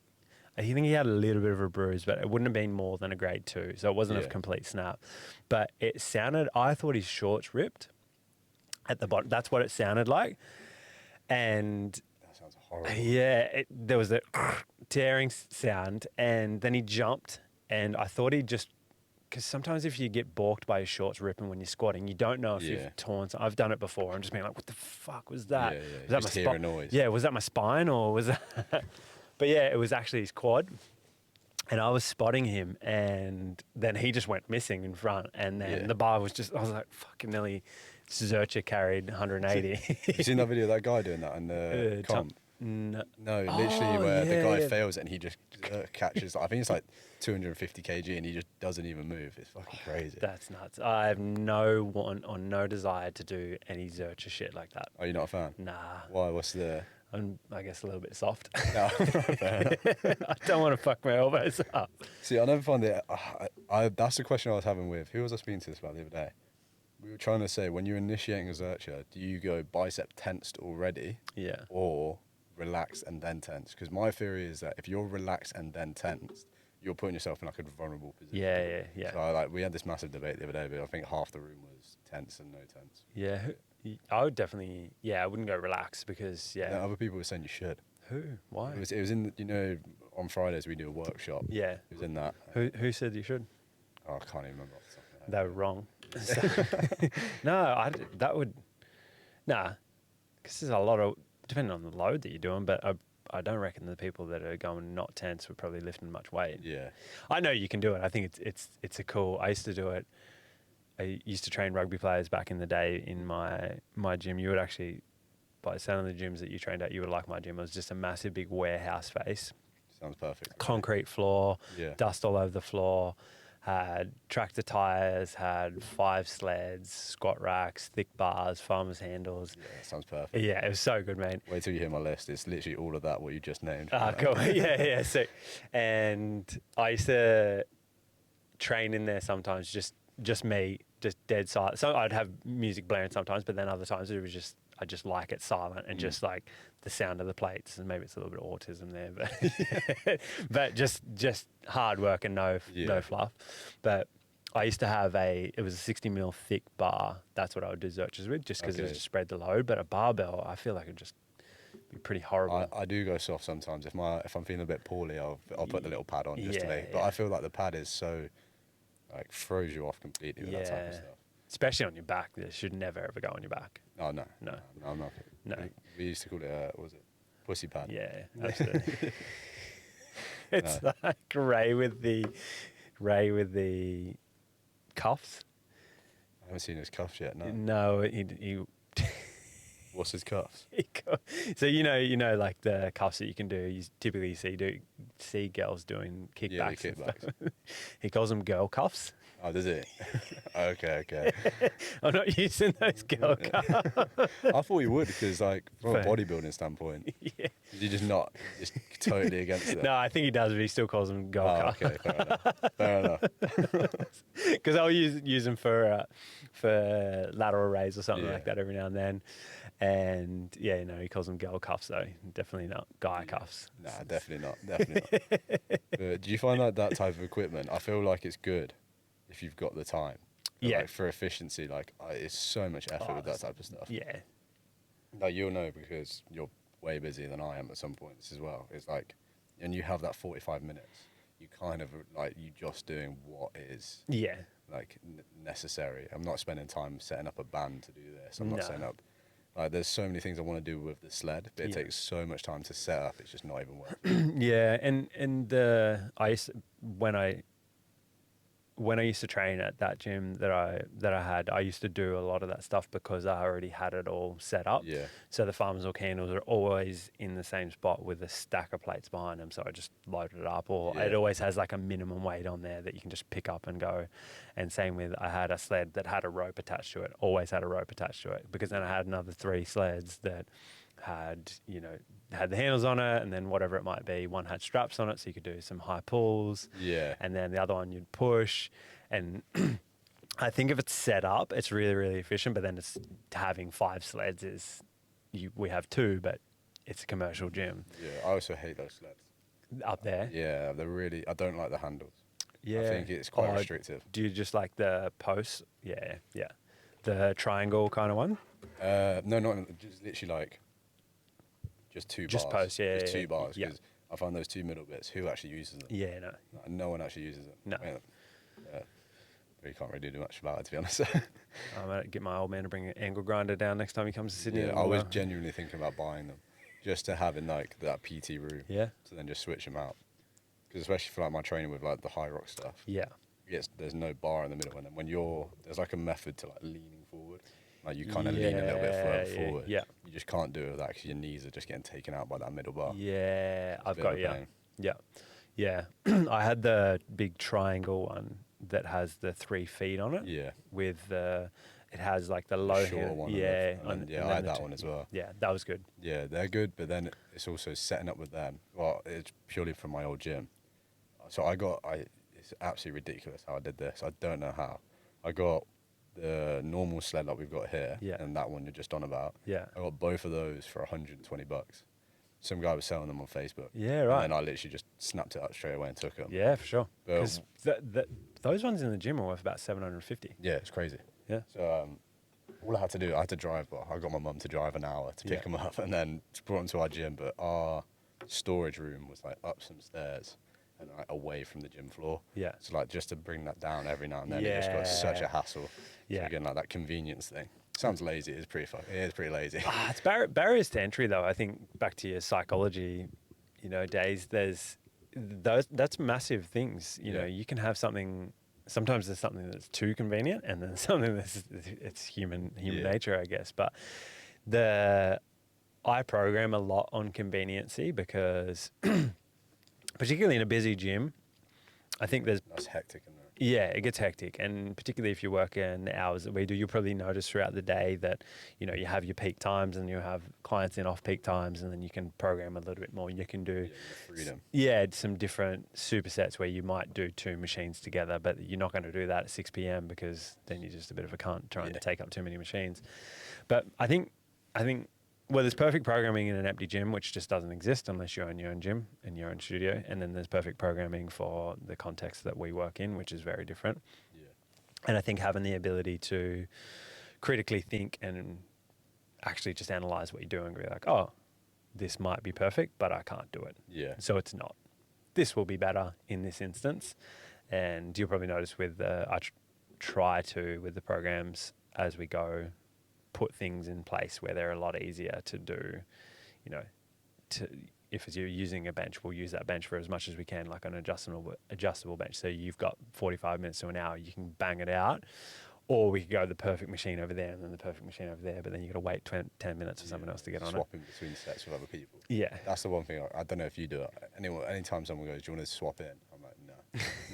he had a little bit of a bruise, but it wouldn't have been more than a grade 2, so it wasn't a complete snap. But it sounded, I thought his shorts ripped at the bottom. That's what it sounded like. And that sounds horrible. Yeah, there was a tearing sound, and then he jumped, and I thought he'd just, because sometimes if you get balked by your shorts ripping when you're squatting, you don't know if you've torn. I've done it before. I'm just being like, what the fuck was that? Yeah. Was that just hear a noise. Yeah, was that my spine or was that? But yeah, it was actually his quad. And I was spotting him, and then he just went missing in front, and then the bar was just, I was like, fucking nearly Zercher carried 180. You seen that video of that guy doing that in the comp? No, literally where the guy fails it and he just catches, I think it's like 250 kg and he just doesn't even move. It's fucking crazy. That's nuts. I have no want or no desire to do any Zercher shit like that. Are you not a fan? Nah. Why? What's the... I'm, I guess, a little bit soft. No, fair enough. I don't want to fuck my elbows up. See, I never find it... that's the question I was having with... Who was I speaking to this about the other day? We were trying to say, when you're initiating a Zercher, do you go bicep tensed already? Yeah. Or relaxed and then tense? Because my theory is that if you're relaxed and then tensed, you're putting yourself in like a vulnerable position. Yeah. So we had this massive debate the other day, but I think half the room was tense and no tense. Yeah. I would definitely... Yeah, I wouldn't go relax because, No, other people were saying you should. Who? Why? It was in, on Fridays we do a workshop. Yeah. It was in that. Who said you should? Oh, I can't even remember off the top of my They head. were wrong. Because there's a lot of, depending on the load that you're doing, but I don't reckon the people that are going not tense were probably lifting much weight. Yeah. I know you can do it. I think it's a cool, I used to do it. I used to train rugby players back in the day in my gym. You would actually, by the sound of the gyms that you trained at, you would like my gym. It was just a massive big warehouse space. Sounds perfect. Concrete floor, Yeah. dust all over the floor. Had tractor tires, had 5 sleds, squat racks, thick bars, farmer's handles. Yeah, that sounds perfect. Yeah, it was so good, man. Wait till you hear my list. It's literally all of that, what you just named. Cool. Yeah, sick. And I used to train in there sometimes, just me, just dead silent. So I'd have music blaring sometimes, but then other times it was just, I just like it silent and just like the sound of the plates. And maybe it's a little bit of autism there, but but just hard work and no fluff. But I used to have it was a 60 mil thick bar. That's what I would do Zerchers with, just because it would just spread the load. But a barbell, I feel like it'd just be pretty horrible. I do go soft sometimes. If I'm feeling a bit poorly, I'll put the little pad on just to make. But I feel like the pad is so like throws you off completely with that type of stuff. Especially on your back. It should never ever go on your back. Oh no, I'm not. No. We used to call it what was it pussy pad? Yeah, absolutely. It's like Ray with the cuffs. I haven't seen his cuffs yet. No. No, he What's his cuffs? so like the cuffs that you can do. You typically see girls doing kickbacks. Yeah, and kickbacks. stuff. He calls them girl cuffs. Oh, does it? Okay. I'm not using those girl cuffs. I thought you would because, like, from a Fair. bodybuilding standpoint, Yeah. you're just totally against it. No, I think he does, but he still calls them girl Oh, cuffs. okay, fair enough. Because I'll use them for lateral raise or something like that every now and then. And yeah, he calls them girl cuffs though. Definitely not guy cuffs. Nah, definitely not. But do you find that type of equipment? I feel like it's good if you've got the time. But Yeah. Like, for efficiency, it's so much effort with that type of stuff. Yeah. Like, you'll know because you're way busier than I am at some points as well. It's like, and you have that 45 minutes. You kind of like you just doing what is Yeah. like necessary. I'm not spending time setting up a band to do this. I'm not No. setting up. Like, there's so many things I want to do with the sled, but it takes so much time to set up. It's just not even worth it. Yeah, and when I used to train at that gym that I had, I used to do a lot of that stuff because I already had it all set up. Yeah. So the farmers or candles are always in the same spot with a stack of plates behind them. So I just loaded it up, or it always has like a minimum weight on there that you can just pick up and go. And same with, I had a sled that had a rope attached to it. Always had a rope attached to it, because then I had another 3 sleds that had the handles on it, and then whatever it might be, one had straps on it so you could do some high pulls, and then the other one you'd push. And I think if it's set up, it's really, really efficient, but then it's having 5 sleds we have 2, but it's a commercial gym Yeah, I also hate those sleds up there. Yeah, I don't like the handles. Yeah, I think it's quite restrictive. Do you just like the posts? Yeah, the triangle kind of one. No, not just literally like just 2 bars. Just posts, yeah, just 2 bars. yeah. Because I find those 2 middle bits. Who actually uses them? Yeah, no. Like, no one actually uses them. No. But you can't really do much about it, to be honest. I'm gonna get my old man to bring an angle grinder down next time he comes to Sydney. Yeah, I was genuinely thinking about buying them, just to have in like that PT room. Yeah. To then just switch them out, because especially for like my training with like the high rock stuff. Yeah. Yes, there's no bar in the middle, and then when there's like a method to like leaning forward. Like you kind of lean a little bit further forward. Yeah. You just can't do it with that because your knees are just getting taken out by that middle bar. Yeah, I've got you. Pain. Yeah. I had the big triangle one that has the 3 feet on it. Yeah. With it has like the low shorter hand. one. Yeah. I had that one as well. Yeah, that was good. Yeah, they're good, but then it's also setting up with them. Well, it's purely from my old gym. So it's absolutely ridiculous how I did this. I don't know how. I got the normal sled like we've got here, and that one you're just on about. Yeah. I got both of those for $120. Some guy was selling them on Facebook. Yeah, right. And then I literally just snapped it up straight away and took them. Yeah, for sure. But- Because those ones in the gym are worth about $750. Yeah, it's crazy. Yeah. So all I had to do, I had to drive. Well, I got my mum to drive an hour to pick them up, and then brought them to our gym. But our storage room was like up some stairs and like away from the gym floor. Yeah. So like just to bring that down every now and then, it just got such a hassle. Yeah. So again, like that convenience thing. Sounds lazy. It is pretty lazy. It's barriers to entry, though. I think back to your psychology, days. That's massive things. You know, you can have something. Sometimes there's something that's too convenient, and then something it's human nature, I guess. But I program a lot on conveniency because, particularly in a busy gym, I think That's hectic in there. Yeah, it gets hectic, and particularly if you work in the hours that we do, you'll probably notice throughout the day that, you have your peak times and you have clients in off-peak times, and then you can program a little bit more. You can do Freedom. some different supersets where you might do 2 machines together, but you're not going to do that at 6 p.m. because then you're just a bit of a cunt trying to take up too many machines. But I think there's perfect programming in an empty gym, which just doesn't exist unless you own your own gym and your own studio. And then there's perfect programming for the context that we work in, which is very different. Yeah. And I think having the ability to critically think and actually just analyze what you're doing, be like, oh, this might be perfect, but I can't do it. Yeah. So it's not. This will be better in this instance. And you'll probably notice with I try to, with the programs as we go, put things in place where they're a lot easier to do. if you're using a bench, we'll use that bench for as much as we can, like an adjustable bench. So you've got 45 minutes to an hour, you can bang it out. Or we could go the perfect machine over there and then the perfect machine over there, but then you got to wait 10 minutes for someone else to get on it. Swapping between sets with other people. Yeah. That's the one thing. I don't know if you do it. Anytime someone goes, do you want to swap in? I'm like, no.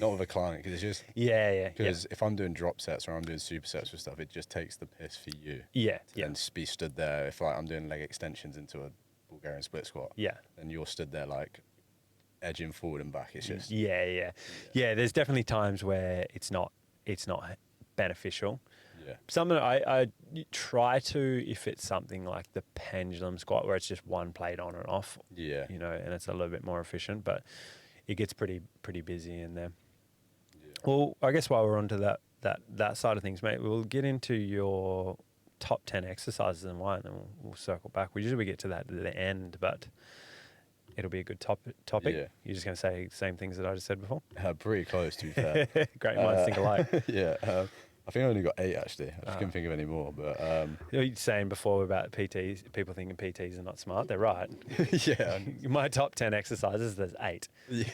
Not with a client, because it's just... Yeah. Because if I'm doing drop sets or I'm doing supersets with stuff, it just takes the piss for you. Yeah. And be stood there. If like I'm doing leg extensions into a Bulgarian split squat, and you're stood there like edging forward and back. It's just... Yeah, there's definitely times where it's not beneficial. Yeah. Something I try to, if it's something like the pendulum squat where it's just one plate on and off. Yeah. You know, and it's a little bit more efficient, but it gets pretty busy in there. Yeah. Well, I guess while we're onto that side of things, mate, we'll get into your top 10 exercises and why, and then we'll circle back. We usually get to that at the end, but it'll be a good topic. Yeah. You're just going to say the same things that I just said before? Pretty close, to be fair. Great minds think alike. Yeah. I think I only got 8, actually. I just couldn't think of any more. But you're saying before about PTs, people thinking PTs are not smart. They're right. Yeah. My top 10 exercises, there's 8. Yeah.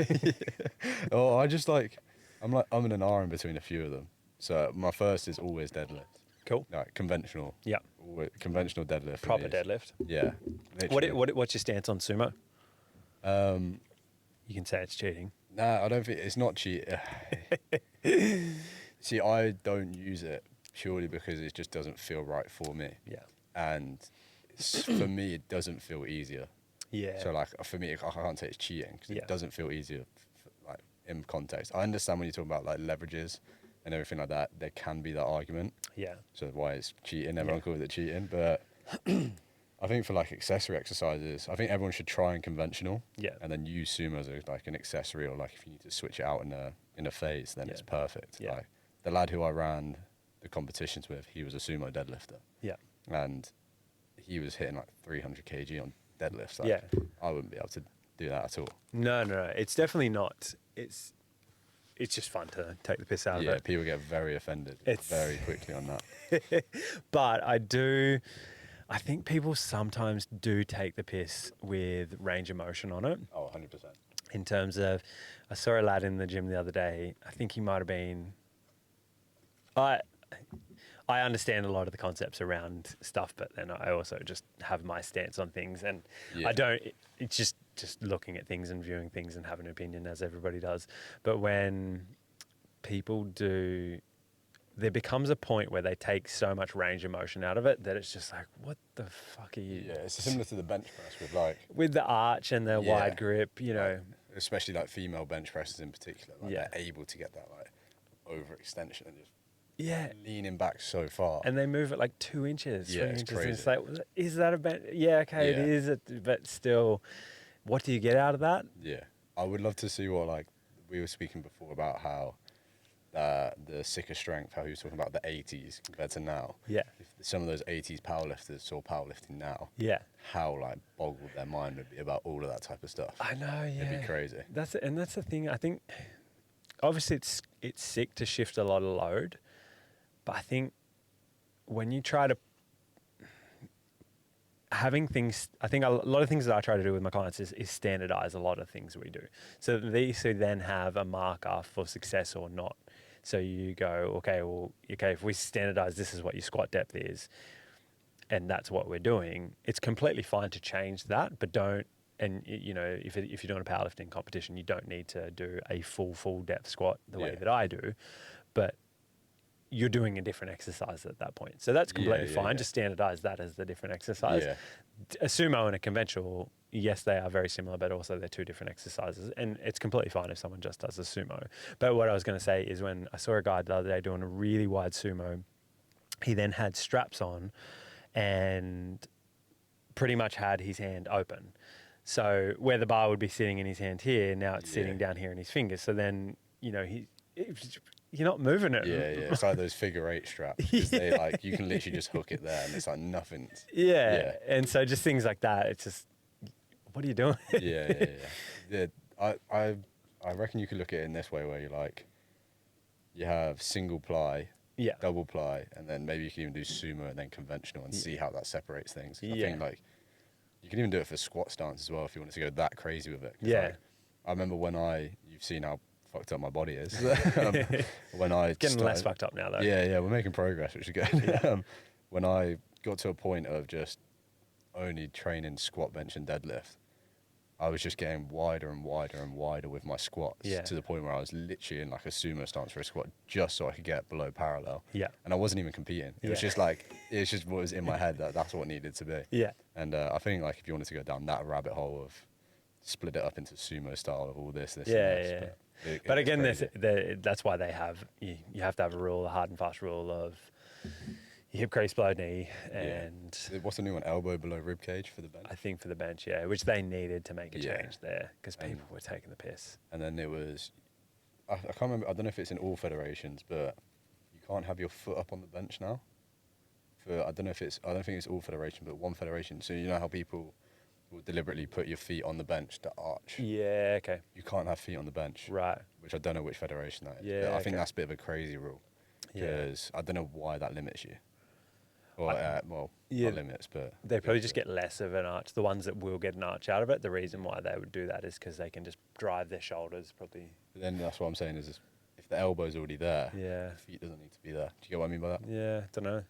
Oh, I'm in an R in between a few of them. So my first is always deadlift. Cool. Like conventional. Yeah. Conventional deadlift. Proper deadlift. Yeah. What's your stance on sumo? You can say it's cheating. Nah, I don't think it's not cheating. See, I don't use it purely because it just doesn't feel right for me. Yeah. And for me, it doesn't feel easier. Yeah. So like for me, I can't say it's cheating because it doesn't feel easier, like in context. I understand when you talk about like leverages and everything like that, there can be that argument. Yeah. So why it's cheating? Everyone calls it cheating, but I think for like accessory exercises, I think everyone should try and conventional. Yeah. And then use sumo as like an accessory, or like if you need to switch it out in a phase, then it's perfect. Yeah. Like the lad who I ran the competitions with, he was a sumo deadlifter. Yeah. And he was hitting like 300 kg on deadlifts. Like, I wouldn't be able to do that at all. No. It's definitely not. It's just fun to take the piss out of it. Yeah, people get very offended very quickly on that. But I think people sometimes do take the piss with range of motion on it. Oh, 100%. In terms of, I saw a lad in the gym the other day. I think he might have been... I understand a lot of the concepts around stuff, but then I also just have my stance on things, and I don't. It's just looking at things and viewing things and have an opinion, as everybody does. But when people do, there becomes a point where they take so much range of motion out of it that it's just like, what the fuck are you? Yeah, it's similar to the bench press with the arch and the wide grip, you know. Especially like female bench presses in particular, they're able to get that like overextension and just leaning back so far. And they move it like 2 inches, 3 inches. Crazy. And it's like, is that a bench? Yeah, okay, it is, but still, what do you get out of that? Yeah, I would love to see what, like, we were speaking before about how the sicker strength, how he was talking about the 80s compared to now. Yeah. If some of those 80s powerlifters saw powerlifting now, how like boggled their mind would be about all of that type of stuff. I know, yeah. It'd be crazy. That's the thing. I think, obviously, it's sick to shift a lot of load, but I think when you try to having things, I think a lot of things that I try to do with my clients is standardize a lot of things we do. So these who then have a marker for success or not. So you go, okay, if we standardize, this is what your squat depth is, and that's what we're doing, it's completely fine to change that, but don't, and you know, if you're doing a powerlifting competition, you don't need to do a full depth squat the way that I do, but you're doing a different exercise at that point. So that's completely fine. Just standardize that as the different exercise. Yeah. A sumo and a conventional, yes, they are very similar, but also they're two different exercises. And it's completely fine if someone just does a sumo. But what I was going to say is when I saw a guy the other day doing a really wide sumo, he then had straps on and pretty much had his hand open. So where the bar would be sitting in his hand here, now it's sitting down here in his fingers. So then, you know, you're not moving it. Yeah. It's like those figure 8 straps. They like, you can literally just hook it there and it's like nothing. Yeah. And so just things like that, it's just, what are you doing? Yeah. I reckon you could look at it in this way where you're like, you have single ply, double ply, and then maybe you can even do sumo and then conventional and see how that separates things. I think like You can even do it for squat stance as well if you wanted to go that crazy with it. 'Cause, Yeah. like, I remember you've seen how fucked up my body is. When I Getting less started, fucked up now, though. yeah, we're making progress, which is good. Yeah. When I got to a point of just only training squat, bench, and deadlift, I was just getting wider and wider and wider with my squats Yeah. to the point where I was literally in like a sumo stance for a squat just so I could get below parallel. Yeah. And I wasn't even competing. It was Yeah. just like, it's just what was in my head that's what it needed to be. Yeah. And I think like if you wanted to go down that rabbit hole of split it up into sumo style of all this, Yeah, and this, yeah. but But again, crazy. that's why they have, you have to have a rule, a hard and fast rule of your hip crease below knee, and What's the new one? Elbow below rib cage for the bench. I think for the bench, yeah, which they needed to make a Yeah. change there because And- people were taking the piss. And then it was, I can't remember. I don't know if it's in all federations, but you can't have your foot up on the bench now. I don't think it's all federations, but one federation. So you know how people will deliberately put your feet on the bench to arch. Yeah, okay, You can't have feet on the bench, right. which I don't know which federation that is. Yeah, But I think okay. that's a bit of a crazy rule Yeah. because I don't know why that limits you. Or well, Yeah. not limits, but They probably just get less of an arch. The ones that will get an arch out of it, the reason why they would do that is because they can just drive their shoulders probably. But then that's what I'm saying is if the elbow's already there, Yeah. the feet doesn't need to be there. Do you get what I mean by that? Yeah, don't know.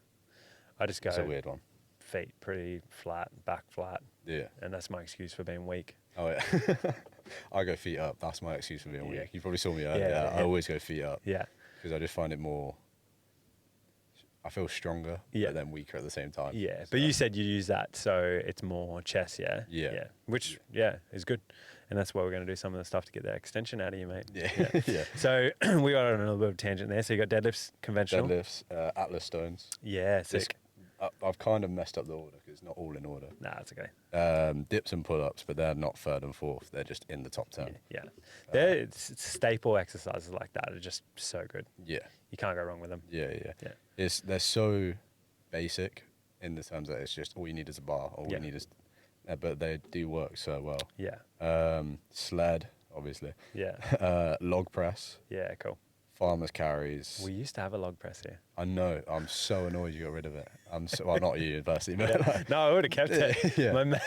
I just go It's a weird one. feet pretty flat, back flat, Yeah. and that's my excuse for being weak. Oh yeah. I go feet up. That's my excuse for being Yeah. weak. You probably saw me earlier. Yeah, I yeah. always go feet up Yeah, because I just find it more. I feel stronger, Yeah. but then weaker at the same time. yeah. So- But you said you use that, so it's more chest, yeah? Yeah. Yeah, which, yeah, is good. And that's why we're going to do some of the stuff to get that extension out of you, mate. Yeah. Yeah. So we got on a little bit of a tangent there. So you got deadlifts, conventional. Deadlifts, Atlas stones. Yeah, This- sick. I've kind of messed up the order because it's not all in order. Nah, that's okay. Dips and pull-ups, but they're not third and fourth. They're just in the top 10. Yeah. They're staple exercises like that are just so good. Yeah. You can't go wrong with them. Yeah. Yeah. They're so basic in the terms that it's just all you need is a bar. All Yeah. you need is, but they do work so well. Yeah. Sled, obviously. Yeah. Log press, Yeah, cool. farmers carries. We used to have a log press here. I know. I'm so annoyed you got rid of it. Well, not you personally, but like, No, I would have kept it. Yeah. My mate,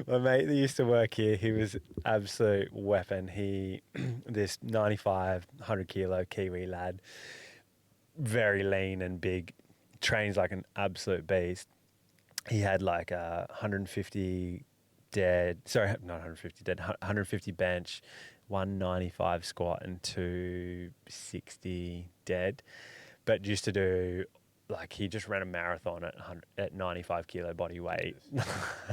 my mate that used to work here, he was absolute weapon. He, this 95, 100 kilo Kiwi lad, very lean and big, trains like an absolute beast. He had like 150 dead, sorry, not 150 dead, 150 bench, 195 squat and 260 dead. But used to do, like, he just ran a marathon at 95 kilo body weight.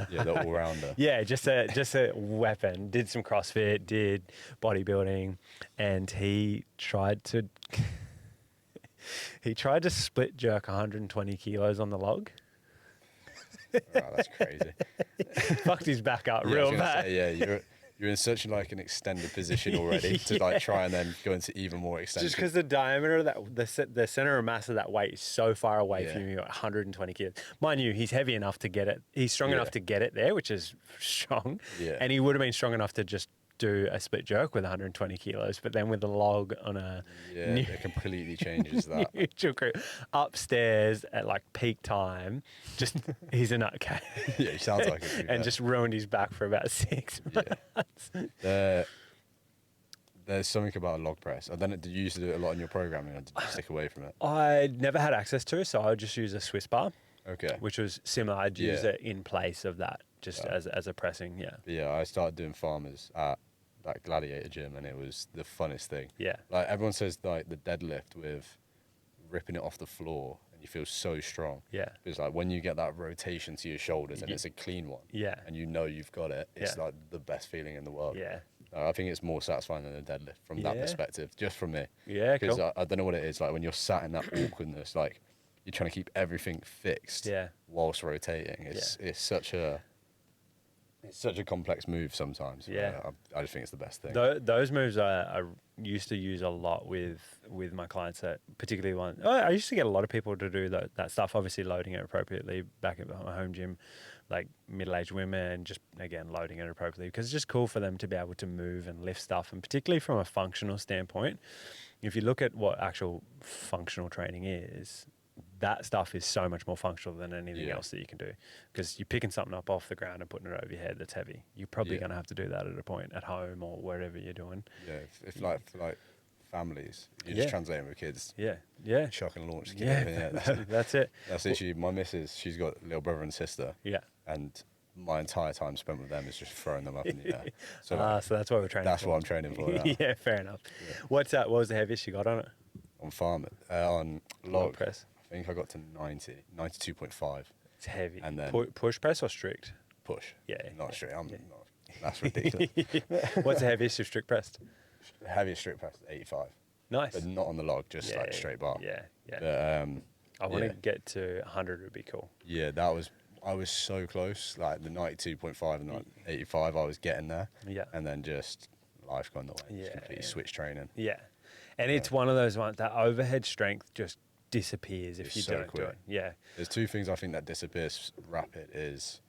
yeah, the all-rounder. Yeah, just a weapon. Did some CrossFit, did bodybuilding, and he tried to split jerk 120 kilos on the log. Oh, that's crazy. Fucked his back up Yeah, I was real gonna bad. say, yeah, you're in such like an extended position already to like try and then go into even more extension. Just because the diameter of that, the center of mass of that weight is so far away Yeah. from you, 120 kilos. Mind you, he's heavy enough to get it. He's strong Yeah. enough to get it there, which is strong. Yeah. And he would have been strong enough to just do a split jerk with 120 kilos, but then with the log on a Yeah, it completely changes that. neutral crew upstairs at like peak time, just he's a nutcase. Yeah, he sounds like it. And just ruined his back for about 6 months. There's something about a log press. I don't know, did you used to do it a lot in your programming or did you stick away from it? I never had access to, so I would just use a Swiss bar, Okay. which was similar. I'd use Yeah. it in place of that, just as a pressing. Yeah. Yeah, I started doing farmers at that Gladiator gym and it was the funnest thing. Yeah. Like everyone says like the deadlift with ripping it off the floor and you feel so strong. Yeah. It's like when you get that rotation to your shoulders and Ye- it's a clean one. Yeah. And you know you've got it. It's Yeah. like the best feeling in the world. Yeah. I think it's more satisfying than a deadlift from that Yeah. perspective, just from me. Yeah. Because Cool. I don't know what it is like when you're sat in that awkwardness, like you're trying to keep everything fixed Yeah. whilst rotating. It's such a complex move sometimes. Yeah. I just think it's the best thing. Those moves I used to use a lot with my clients. That particularly one, I used to get a lot of people to do that stuff. Obviously, loading it appropriately back at my home gym, like middle-aged women, just again loading it appropriately because it's just cool for them to be able to move and lift stuff. And particularly from a functional standpoint, if you look at what actual functional training is, that stuff is so much more functional than anything Yeah. else that you can do, because you're picking something up off the ground and putting it over your head that's heavy. You're probably Yeah. going to have to do that at a point at home or wherever you're doing. Yeah, if like for like families, you're Yeah. just translating with kids. Yeah, yeah, Chuck and launch. yeah. That's it. That's literally my missus. She's got a little brother and sister, Yeah. and my entire time spent with them is just throwing them up in the air. So So that's what we're training. that's for. what I'm training for now. Yeah, fair enough. Yeah. What's that? What was the heaviest you got on it? On farm, on log press. I think I got to 92.5 It's heavy. And then- push press or strict? push. Yeah. Not straight. I'm Yeah. not. That's ridiculous. What's the heaviest you've strict pressed? Heaviest strict press is 85, Nice. but not on the log, just Yeah, like straight bar. Yeah, yeah. But I want yeah. to get to 100 would be cool. yeah, I was so close. Like the 92.5 and like 85, I was getting there, Yeah. and then just life gone the way. Yeah, Just completely yeah. switch training. Yeah. And it's one of those ones that overhead strength just disappears if It's you so don't do quick. it. Yeah. There's two things I think that disappears rapid is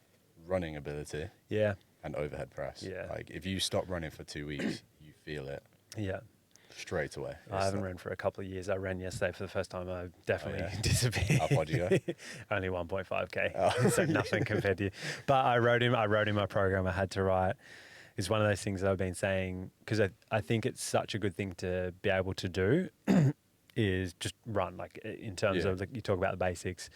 running ability Yeah. and overhead press. Yeah. Like if you stop running for 2 weeks, you feel it Yeah. straight away. I haven't run for a couple of years. I ran yesterday for the first time. I definitely yeah. disappeared. How far did you go? Only 1.5k, Oh. so nothing compared to you. But I wrote in my program I had to write. It's one of those things that I've been saying, because I think it's such a good thing to be able to do is just run, like in terms Yeah. of you talk about the basics,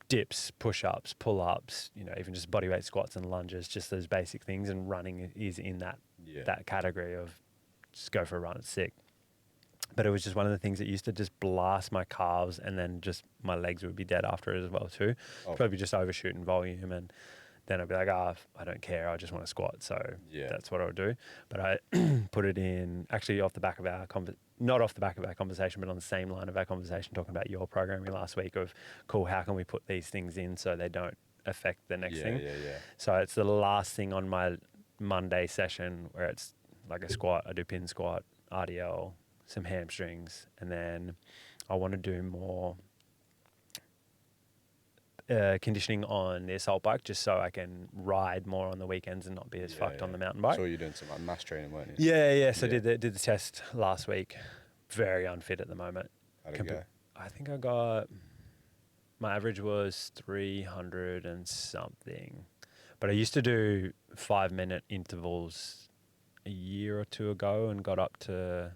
dips, push-ups, pull-ups, even just bodyweight squats and lunges, just those basic things. And running is in that Yeah. that category of just go for a run, it's sick. But it was just one of the things that used to just blast my calves, and then just my legs would be dead after it as well too. Oh. Probably just overshooting volume, and then I'd be like, I don't care, I just want to squat. So Yeah. that's what I would do. But I put it in actually off the back of our not off the back of our conversation, but on the same line of our conversation, talking about your programming last week of, cool, how can we put these things in so they don't affect the next thing? Yeah. So it's the last thing on my Monday session, where it's like a squat. I do pin squat, RDL, some hamstrings, and then I want to do more conditioning on the assault bike, just so I can ride more on the weekends and not be as fucked on the mountain bike. So you're doing some like mass training, weren't you? Yeah. So Yeah. did the test last week. Very unfit at the moment. How'd it go? I think I got, my average was 300 and something. But I used to do 5-minute intervals a year or two ago, and got up to,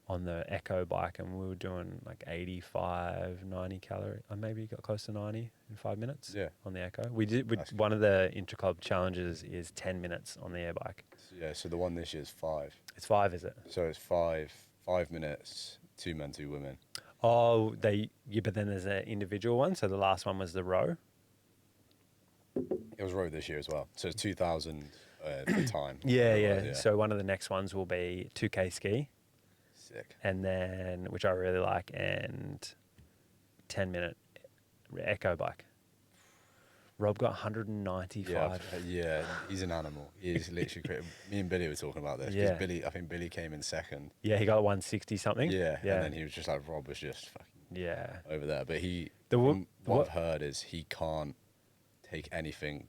on the Echo bike, and we were doing like 85, 90 calorie. I maybe got close to 90 in 5 minutes Yeah. on the Echo. We did, That's one of the intra-club challenges is 10 minutes on the air bike. Yeah. So the one this year is 5. It's 5, is it? So it's 5 minutes, 2 men, 2 women. Oh, but then there's an individual one. So the last one was the row. It was road this year as well. So it's 2,000 for time. Yeah, Whatever it yeah. was, So one of the next ones will be 2K ski, sick. and then, which I really like, and 10-minute Echo bike. Rob got 195. Yeah, he's an animal. He's literally crazy. Me and Billy were talking about this. 'Cause Yeah. I think Billy came in second. Yeah, he got 160 something. Yeah, Yeah. and then he was just like, Rob was just fucking Yeah. over there. But The what I've heard is he can't take anything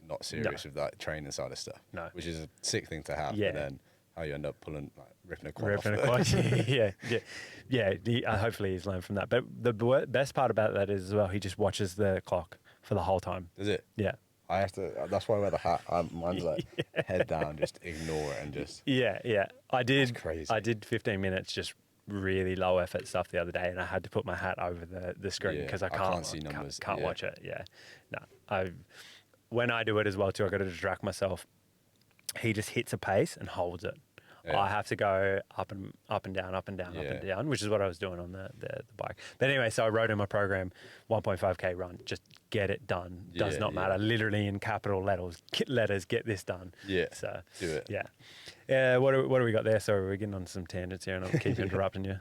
not serious with that training side of stuff. No. Which is a sick thing to have. Yeah. But then how you end up ripping a quad Ripping a off. quad. Yeah. Hopefully he's learned from that. But the best part about that is as well, he just watches the clock for the whole time. Is it? Yeah. I have to. That's why I wear the hat. Mine's like head down, just ignore it and just. Yeah. I did. That's crazy. I did 15 minutes just really low effort stuff the other day, and I had to put my hat over the screen Yeah, because I I can't see numbers. Can't Yeah. watch it. Yeah. No. When I do it as well too, I got to distract myself. He just hits a pace and holds it. Yeah. I have to go up and down, up and down, which is what I was doing on the bike. But anyway, so I wrote in my program, 1.5K run, just get it done. Does Yeah, not yeah. matter. Literally in capital letters, get this done. Yeah. So Do it. yeah. What do we got there? Sorry, we're getting on some tangents here, and I'll keep interrupting you.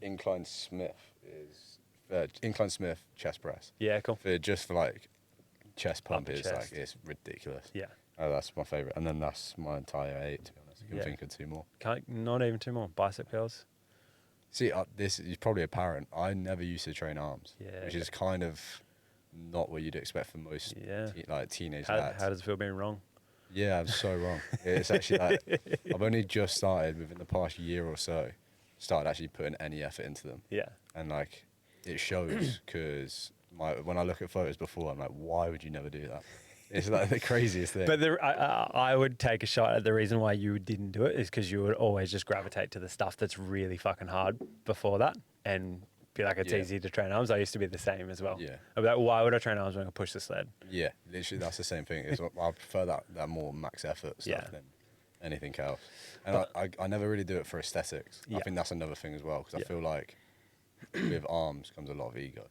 Incline Smith chest press. Yeah, cool. For like chest pump Upper is chest. like it's ridiculous. Yeah. Oh, that's my favorite, and then that's my entire 8. To be honest, I can Yeah. think of 2 more. Not even 2 more. Bicep curls. See, this is probably apparent. I never used to train arms, Yeah. which is kind of not what you'd expect for most Yeah. teenage How lads. does it feel being wrong? Yeah, I'm so wrong. It's actually like I've only just started within the past year or so started actually putting any effort into them. Yeah. And like it shows because when I look at photos before, I'm like, why would you never do that? It's like the craziest thing. But I would take a shot at the reason why you didn't do it is because you would always just gravitate to the stuff that's really fucking hard before that and be like, it's easy to train arms. I used to be the same as well. Yeah. I'd be like, why would I train arms when I can push the sled? Yeah, literally, that's the same thing. I prefer that more max effort stuff than anything else. And I never really do it for aesthetics. I think that's another thing as well, because I feel like with arms comes a lot of ego.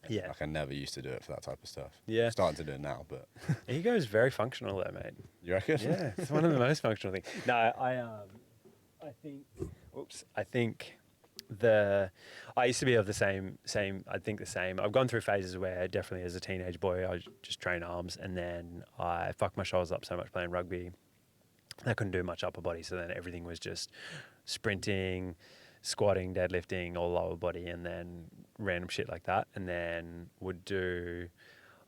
Yeah. Like I never used to do it for that type of stuff. Yeah. I'm starting to do it now, but Ego is very functional though, mate. you reckon? Yeah, it's one of the most functional things. No, I think I used to be of the same. I think the same. I've gone through phases where definitely as a teenage boy I just train arms, and then I fucked my shoulders up so much playing rugby. I couldn't do much upper body, so then everything was just sprinting, squatting, deadlifting, all lower body, and then random shit like that. And then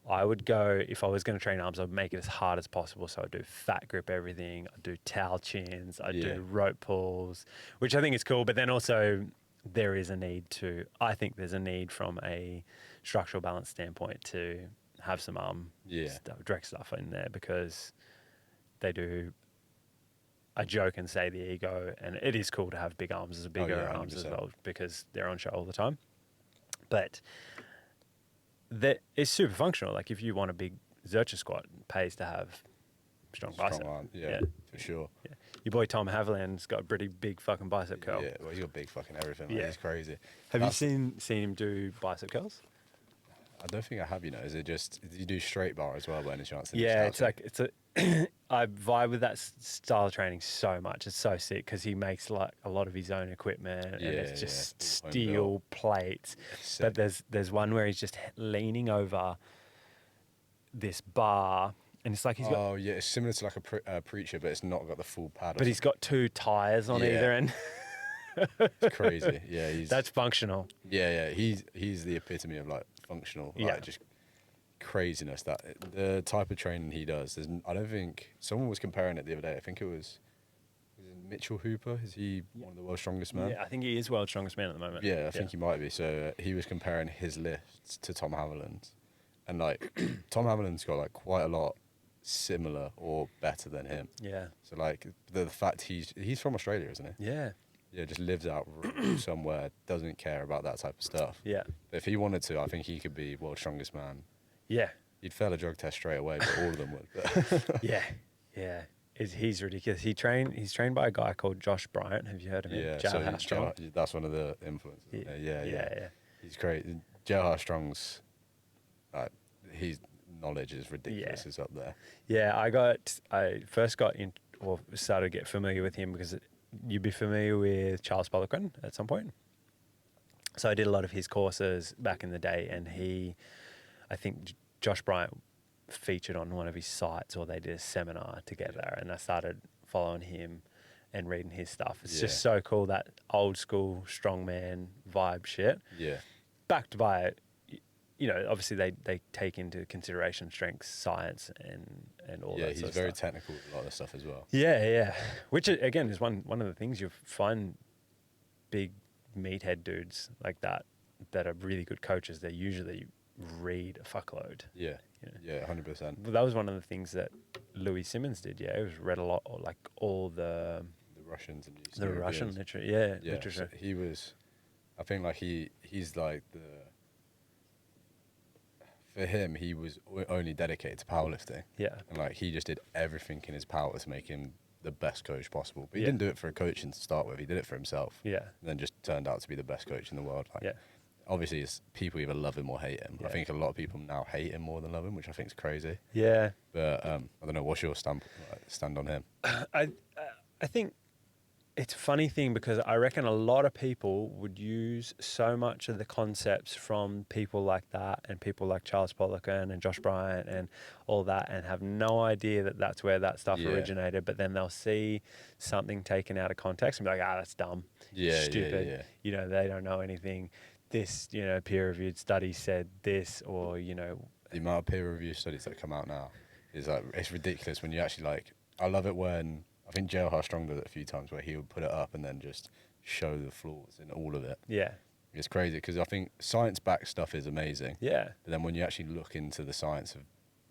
I would go, if I was going to train arms, I'd make it as hard as possible. So I'd do fat grip everything. I'd do towel chins. I'd do rope pulls, which I think is cool. But then also there's a need from a structural balance standpoint to have some arm direct stuff in there, because they do, I joke and say the ego, and it is cool to have big arms as bigger arms as well, because they're on show all the time. But that is super functional. Like if you want a big Zercher squat, it pays to have strong bicep. Arm, for sure. Yeah. Your boy Tom Haviland's got a pretty big fucking bicep curl. Yeah, well, he's got big fucking everything. Man. Yeah. He's crazy. Have you seen him do bicep curls? I don't think I have. Is it just, do you do straight bar as well by any chance? Yeah, it's a. I vibe with that style of training so much. It's so sick because he makes like a lot of his own equipment, and it's just steel plates. But there's one where he's just leaning over this bar, and it's like he's got. Oh yeah, it's similar to like a preacher, but it's not got the full pad. But he's got two tires on either end. It's crazy. Yeah, that's functional. Yeah. He's the epitome of like functional. Like, just craziness. That the type of training he does. I don't think someone was comparing it the other day. I think it was Mitchell Hooper. Is he one of the world's strongest men? Yeah, I think he is world's strongest man at the moment. Yeah, I think he might be. So he was comparing his lifts to Tom Haviland's, and like Tom Haviland's got like quite a lot similar or better than him. Yeah. So like the fact he's from Australia, isn't he? Yeah. Yeah, just lives out somewhere, doesn't care about that type of stuff. Yeah. But if he wanted to, I think he could be world's strongest man. Yeah. He'd fail a drug test straight away, but all of them would. Yeah. He's ridiculous. He's trained by a guy called Josh Bryant. Have you heard of him? Yeah, that's one of the influences. Yeah. He's great. J.R. Strong's, his knowledge is ridiculous. It's up there. Yeah, I first got in, or started to get familiar with him because you'd be familiar with Charles Poliquin at some point. So I did a lot of his courses back in the day, and I think Josh Bryant featured on one of his sites, or they did a seminar together, and I started following him and reading his stuff. It's just so cool, that old school strongman vibe shit. Yeah. Backed by, obviously they take into consideration strength, science, and all that sort of stuff. Yeah, he's very technical with a lot of stuff as well. Yeah. Which, again, is one of the things you find big meathead dudes like that are really good coaches. They usually read a fuckload. Yeah, 100%. Well, that was one of the things that Louis Simmons did. Yeah, he was read a lot, like all the Russians and the Russian literature. literature. So he was, I think, like he's like for him, he was only dedicated to powerlifting. Yeah, and like he just did everything in his power to make him the best coach possible. But he didn't do it for a coaching to start with. He did it for himself. Yeah, and then just turned out to be the best coach in the world. Like, yeah. Obviously, it's people either love him or hate him. Yeah. I think a lot of people now hate him more than love him, which I think is crazy. Yeah. But I don't know. What's your stand on him? I think it's a funny thing, because I reckon a lot of people would use so much of the concepts from people like that, and people like Charles Poliquin and Josh Bryant and all that, and have no idea that that's where that stuff originated. But then they'll see something taken out of context and be like, that's dumb. Stupid. Yeah. They don't know anything. This, peer-reviewed study said this, or, The amount of peer-reviewed studies that come out now is like, it's ridiculous when you actually I love it when I think JL Strong did it a few times where he would put it up and then just show the flaws in all of it. Yeah. It's crazy because I think science-backed stuff is amazing. Yeah. But then when you actually look into the science of,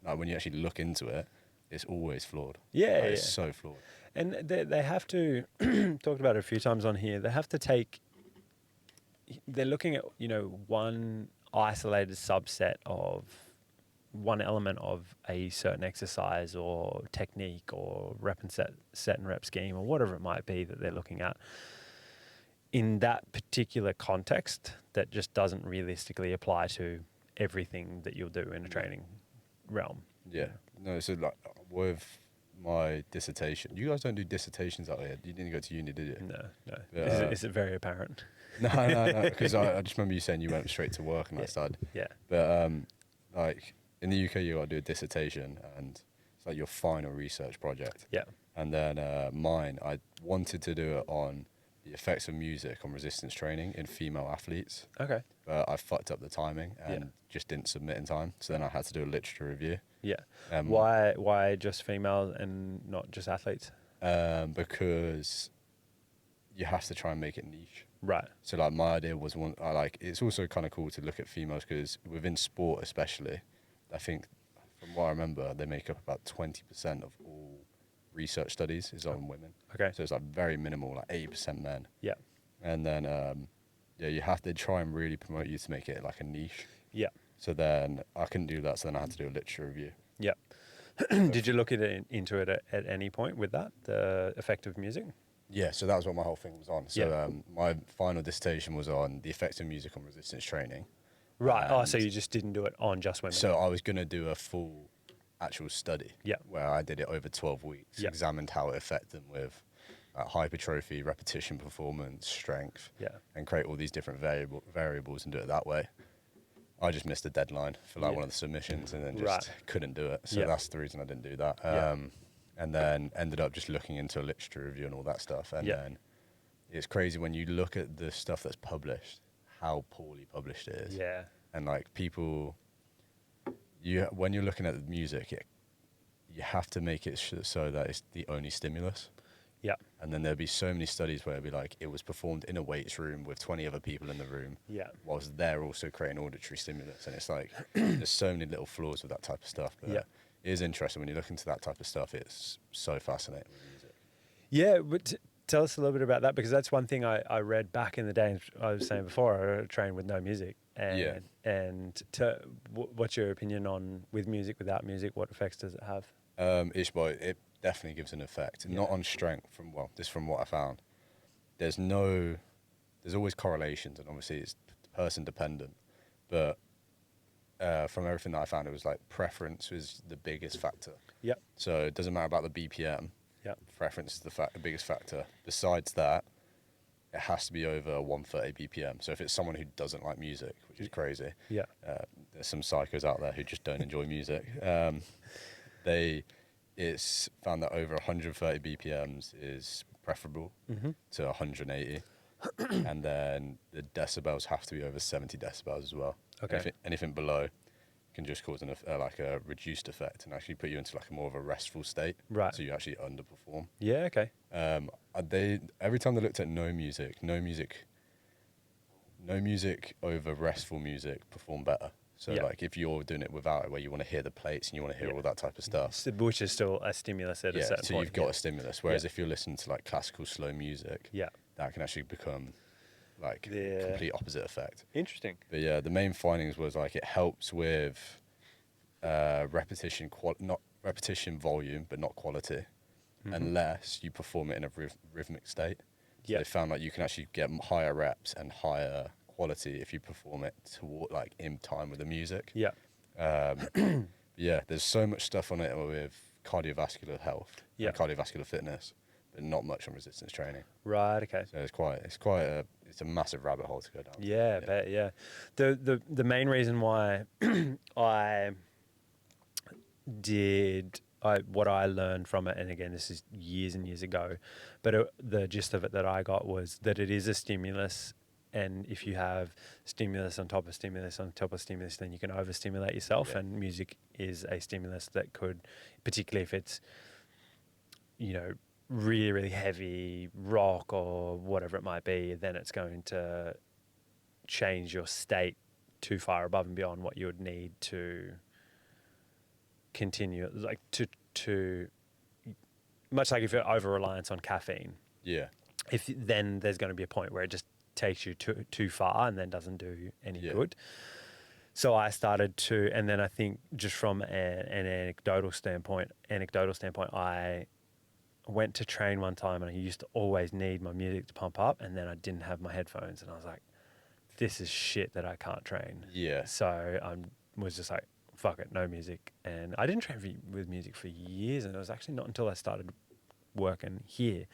like when you actually look into it, it's always flawed. Yeah. Like, Yeah. it's so flawed. And they have to, talked about it a few times on here, they have to take, they're looking at, one isolated subset of one element of a certain exercise or technique or rep and set and rep scheme or whatever it might be that they're looking at in that particular context that just doesn't realistically apply to everything that you'll do in a training realm. Yeah. No, so like with my dissertation, you guys don't do dissertations out here. You didn't go to uni, did you? No. But, Is it very apparent? No, because I just remember you saying you went straight to work and I started. Yeah. But like in the UK, you got to do a dissertation and it's like your final research project. Yeah. And then mine, I wanted to do it on the effects of music on resistance training in female athletes. Okay. But I fucked up the timing and just didn't submit in time. So then I had to do a literature review. Yeah. Why just females and not just athletes? Because you have to try and make it niche. Right. So like my idea was it's also kind of cool to look at females because within sport especially, I think from what I remember, they make up about 20% of all research studies is on women. Okay. So it's like very minimal, like 80% men. Yeah. And then, you have to try and really promote you to make it like a niche. Yeah. So then I couldn't do that. So then I had to do a literature review. Yeah. Did you look into it at any point with that, the effect of music? Yeah, so that was what my whole thing was on. So my final dissertation was on the effects of music on resistance training. Right. So you just didn't do it on just women? So I was going to do a full actual study where I did it over 12 weeks, examined how it affected them with hypertrophy, repetition performance, strength, and create all these different variables and do it that way. I just missed the deadline for one of the submissions and then just couldn't do it. So that's the reason I didn't do that. And then ended up just looking into a literature review and all that stuff. And then it's crazy when you look at the stuff that's published, how poorly published it is. Yeah. And like people, when you're looking at the music, you have to make it so that it's the only stimulus. Yeah. And then there'll be so many studies where it'll be like, it was performed in a weights room with 20 other people in the room. Yeah. Whilst they're also creating auditory stimulus. And it's like, there's so many little flaws with that type of stuff. But it is interesting when you look into that type of stuff. It's so fascinating with music. Yeah. But tell us a little bit about that, because that's one thing I read back in the day. I was saying before, I trained with no music. And what's your opinion on with music, without music? What effects does it have? It definitely gives an effect. Not on strength, from what I found. There's always correlations, and obviously it's person dependent. But from everything that I found, it was like preference was the biggest factor. Yeah. So it doesn't matter about the BPM. Yeah. Preference is the biggest factor. Besides that, it has to be over 130 BPM. So if it's someone who doesn't like music, which is crazy, there's some psychos out there who just don't enjoy music. It's found that over 130 BPMs is preferable to 180. And then the decibels have to be over 70 decibels as well. Okay. Anything below can just cause a reduced effect and actually put you into like a more of a restful state. Right. So you actually underperform. Yeah. Okay. Every time they looked at no music over restful music perform better. So like if you're doing it without it, where you want to hear the plates and you want to hear all that type of stuff, which is still a stimulus at a certain point. So you've got a stimulus. Whereas if you're listening to like classical slow music, that can actually become like complete opposite effect. Interesting. But the main findings was like it helps with repetition volume, but not quality, unless you perform it in a rhythmic state. So they found like you can actually get higher reps and higher quality if you perform it in time with the music. There's so much stuff on it with cardiovascular health and cardiovascular fitness, but not much on resistance training. Right. Okay. So it's a massive rabbit hole to go down. Yeah. Bet, yeah. The main reason why I did what I learned from it, and again, this is years and years ago, but the gist of it that I got was that it is a stimulus. And if you have stimulus on top of stimulus on top of stimulus, then you can overstimulate yourself. And music is a stimulus that could, particularly if it's, really, really heavy rock or whatever it might be, then it's going to change your state too far above and beyond what you would need to continue, like to much like if you're over reliance on caffeine. Yeah. If then there's going to be a point where it just takes you too far and then doesn't do any good. So I started to, and then I think just from an anecdotal standpoint, I went to train one time and I used to always need my music to pump up, and then I didn't have my headphones, and I was like, this is shit that I can't train. Yeah. So I was just like, fuck it, no music. And I didn't train with music for years, and it was actually not until I started working here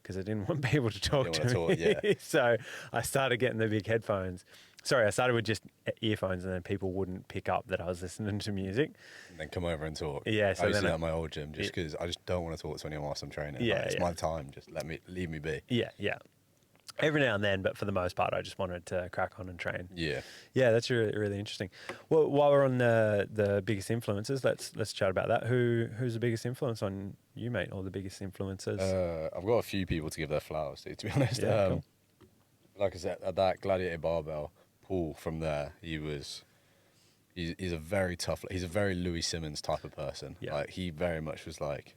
because I didn't want people to talk to me. Yeah. So I started getting the big headphones. Sorry, I started with just earphones, and then people wouldn't pick up that I was listening to music. And then come over and talk. Yeah, so I used to then do that at my old gym just because I just don't want to talk to anyone whilst I'm training. Yeah, Like, it's yeah. my time. Just leave me be. Yeah. Every now and then, but for the most part, I just wanted to crack on and train. Yeah. Yeah, that's really, really interesting. Well, while we're on the biggest influences, let's chat about that. Who's the biggest influence on you, mate, or the biggest influences? I've got a few people to give their flowers to be honest. Yeah, cool. Like I said, at that Gladiator Barbell, Paul from there, he's a very tough, he's a very Louis Simmons type of person. Yeah. Like, he very much was like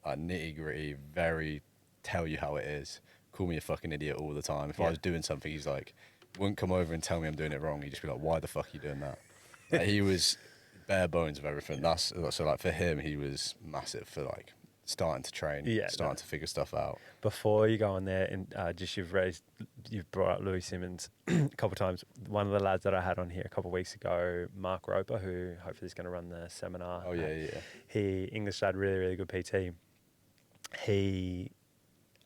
nitty gritty, very tell you how it is. Call me a fucking idiot all the time. If I was doing something, he's like, wouldn't come over and tell me I'm doing it wrong. He'd just be like, why the fuck are you doing that? Like, he was bare bones of everything. So like for him, he was massive for like starting to train, starting to figure stuff out. Before you go on there, and you've brought up Louis Simmons a couple of times. One of the lads that I had on here a couple of weeks ago, Mark Roper, who hopefully is going to run the seminar. Oh yeah. He English lad, really, really good PT. He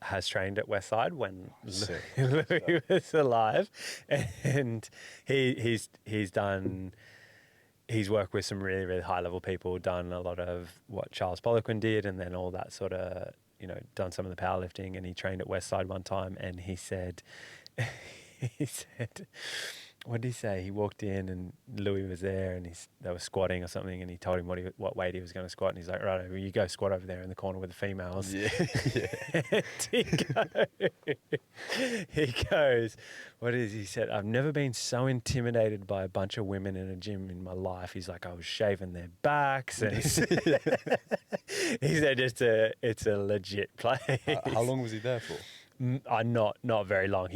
has trained at Westside when Louis was alive, and he's worked with some really, really high level people, done a lot of what Charles Poliquin did, and then all that sort of, done some of the powerlifting. And he trained at Westside one time, and he said, what did he say? He walked in and Louis was there, and they were squatting or something, and he told him what weight he was going to squat, and he's like, right, well, you go squat over there in the corner with the females. Yeah. And he goes, what is he said? I've never been so intimidated by a bunch of women in a gym in my life. He's like, I was shaving their backs, and he said it's a legit place. How long was he there for? Not very long.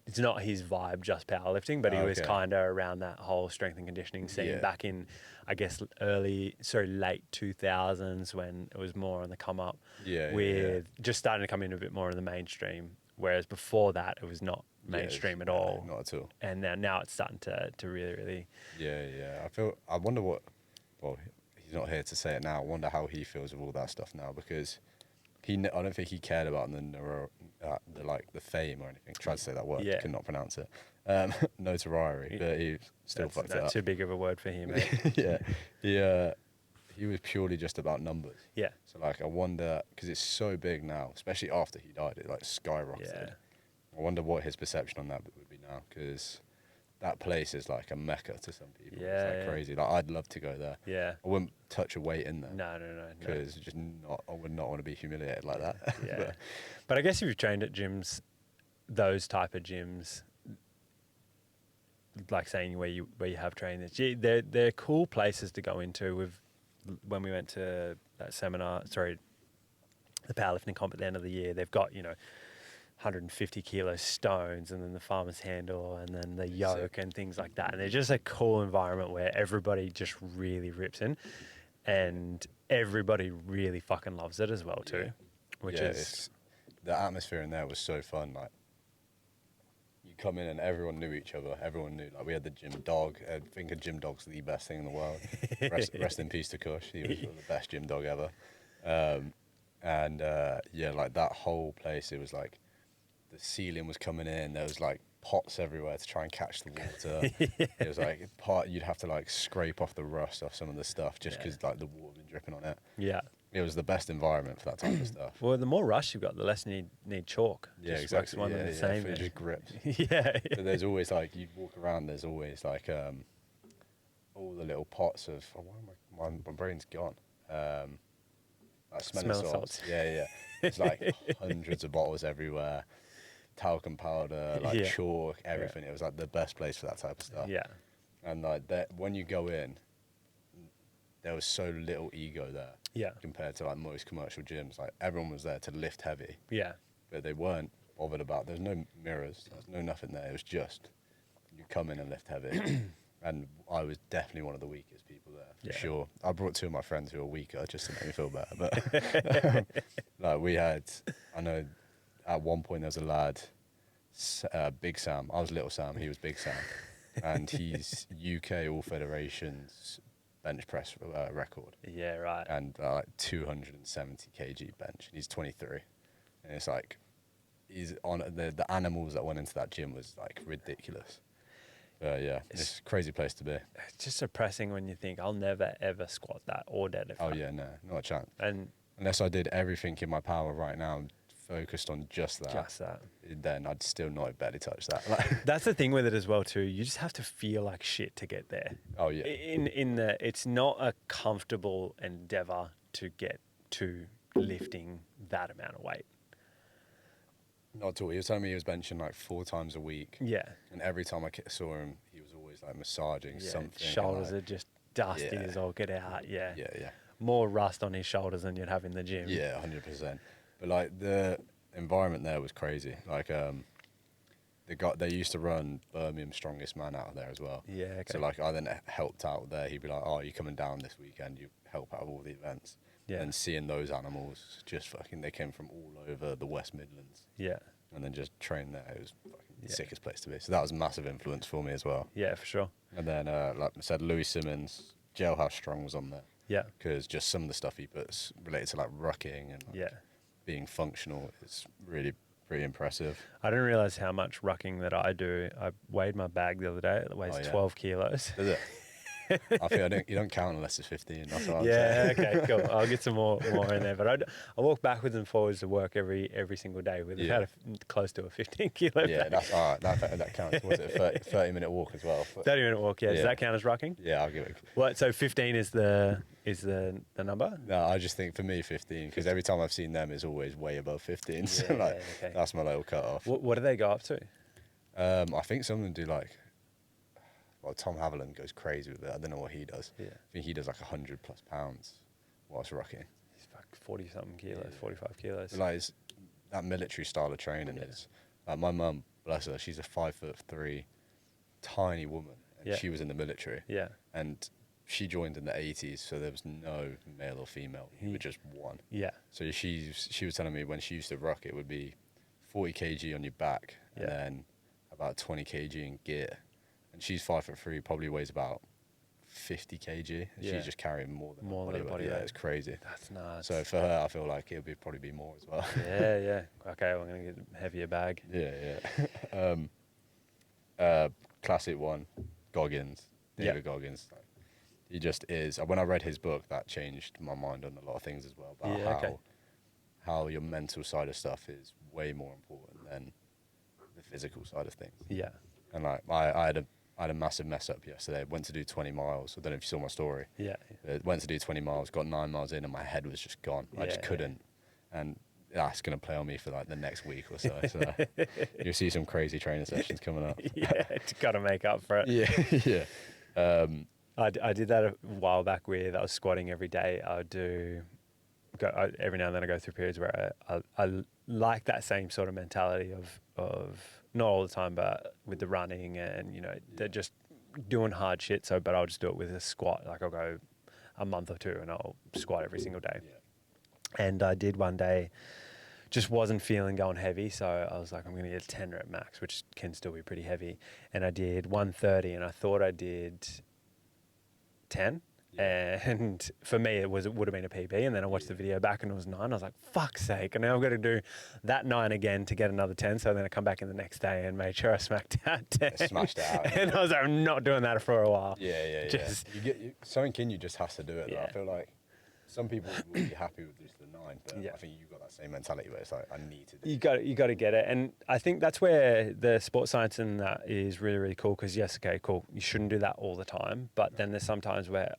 It's not his vibe, just powerlifting, but he was kind of around that whole strength and conditioning scene back in, I guess, late 2000s, when it was more on the come up, just starting to come in a bit more in the mainstream. Whereas before that, it was not mainstream at all. Not at all. And now it's starting to really, really. Yeah. I wonder he's not here to say it now. I wonder how he feels with all that stuff now, because I don't think he cared about the fame or anything. Tried to say that word, could not pronounce it. Notoriety, but he still fucked it up. That's too big of a word for him. He was purely just about numbers. Yeah. So like, I wonder, because it's so big now, especially after he died, it like skyrocketed. Yeah. I wonder what his perception on that would be now, because that place is like a mecca to some people. Yeah, it's like crazy. Like, I'd love to go there. Yeah. I wouldn't touch a weight in there. No. Because I would not want to be humiliated like that. Yeah. But I guess if you've trained at gyms, those type of gyms, like saying where you have trained, they're cool places to go into. When we went to that seminar, the powerlifting comp at the end of the year, they've got 150 kilo stones, and then the farmer's handle, and then the yoke and things like that. And they're just a cool environment where everybody just really rips in, and everybody really fucking loves it as well too. Which is the atmosphere in there was so fun. Like, you come in and everyone knew each other. Everyone knew. Like, we had the gym dog. I think a gym dog's the best thing in the world. Rest in peace to Kush. He was the best gym dog ever. Like that whole place, it was like, the ceiling was coming in. There was like pots everywhere to try and catch the water. It was like you'd have to like scrape off the rust off some of the stuff just because like the water had been dripping on it. Yeah. It was the best environment for that type of stuff. Well, the more rust you've got, the less you need chalk. Yeah, just exactly. One and the same. It just grips. But there's always like, you'd walk around, there's always like all the little pots of, my brain's gone. like smelling salts. Yeah. It's like hundreds of bottles everywhere, talcum powder, like chalk, everything. It was like the best place for that type of stuff. Yeah. And like that, when you go in, there was so little ego there. Yeah. Compared to like most commercial gyms, like everyone was there to lift heavy. Yeah. But they weren't bothered about. There's no mirrors. There's no nothing there. It was just you come in and lift heavy. And I was definitely one of the weakest people there, for sure. I brought 2 of my friends who were weaker just to make me feel better. But like we had, I know at one point there was a lad, Big Sam. I was Little Sam. He was Big Sam. And he's UK All Federations bench press record. Yeah, right. And like 270 kg bench. He's 23. And it's like, he's on the animals that went into that gym was like ridiculous. Yeah, it's a crazy place to be. It's just depressing when you think I'll never ever squat that or deadlift. Oh yeah, no, not a chance. And unless I did everything in my power right now, focused on just that, then I'd still not barely touch that. That's the thing with it as well too. You just have to feel like shit to get there. Oh yeah. It's not a comfortable endeavor to get to lifting that amount of weight. Not at all. He was telling me he was benching like 4 times a week. Yeah. And every time I saw him, he was always like massaging something. Shoulders are just dusty as all get out. Yeah. Yeah. More rust on his shoulders than you'd have in the gym. Yeah, 100%. But like the environment there was crazy. Like they used to run Birmingham's Strongest Man out of there as well. Yeah. Okay. So like I then helped out there. He'd be like, "Oh, you're coming down this weekend? You help out with all the events." Yeah. And seeing those animals, just fucking, they came from all over the West Midlands. Yeah. And then just trained there. It was fucking the sickest place to be. So that was a massive influence for me as well. Yeah, for sure. And then, like I said, Louis Simmons, Jailhouse Strong was on there. Yeah. Because just some of the stuff he puts related to like rucking and like being functional is really pretty impressive. I didn't realize how much rucking that I do. I weighed my bag the other day. It weighs 12 kilos. Does it? I think you don't count unless it's 15. That's what I'm saying. Okay, cool. I'll get some more in there. But I walk backwards and forwards to work every single day with about close to a 15 kilo bag. That's all right. That counts. Was it a 30-minute walk as well? 30-minute walk, yeah. Does that count as rucking? Yeah, I'll give it. What? So 15 is the number? No, I just think for me 15, because every time I've seen them, it's always way above 15. So that's my little cut off. What do they go up to? I think some of them do like. Well, Tom Haviland goes crazy with it. I don't know what he does. Yeah. I think he does like 100+ pounds whilst rucking. He's like 40-something kilos, 45 kilos. But like it's that military style of training is. Like my mum, bless her, she's a 5'3", tiny woman. And she was in the military. Yeah. And she joined in the 80s, so there was no male or female. You were just one. Yeah. So she was telling me when she used to ruck, it would be 40 kg on your back and then about 20 kg in gear. And she's 5'3", probably weighs about 50 kg. And she's just carrying more than her body. Yeah, it's crazy. That's nuts. So for her, I feel like it'll probably be more as well. Yeah. Okay, we're going to get a heavier bag. Yeah. Classic one, Goggins. David Goggins. He just is. When I read his book, that changed my mind on a lot of things as well. About how your mental side of stuff is way more important than the physical side of things. Yeah. And like I had a massive mess up yesterday. Went to do 20 miles. I don't know if you saw my story. Yeah. Went to do 20 miles, got 9 miles in, and my head was just gone. I just couldn't. And that's going to play on me for like the next week or so. So you'll see some crazy training sessions coming up. It's got to make up for it. Yeah. I did that a while back with, I was squatting every day. Every now and then I go through periods where I like that same sort of mentality of not all the time, but with the running and, they're just doing hard shit. But I'll just do it with a squat. Like I'll go a month or two and I'll squat every single day. Yeah. And I did one day, just wasn't feeling going heavy. So I was like, I'm going to get a 10 rep max, which can still be pretty heavy. And I did 130 and I thought I did 10. And for me, it would have been a PB. And then I watched the video back and it was 9. I was like, fuck's sake. And now I've got to do that 9 again to get another 10. So then I come back in the next day and made sure I smacked out 10. Smashed it out. And I was like, I'm not doing that for a while. Yeah. Something in you just has to do it. Yeah. I feel like some people will be happy with just the 9, but I think you've got that same mentality where it's like, I need to do it. You got to get it. And I think that's where the sports science and that is really, really cool. Because yes, okay, cool. You shouldn't do that all the time. But then there's sometimes where,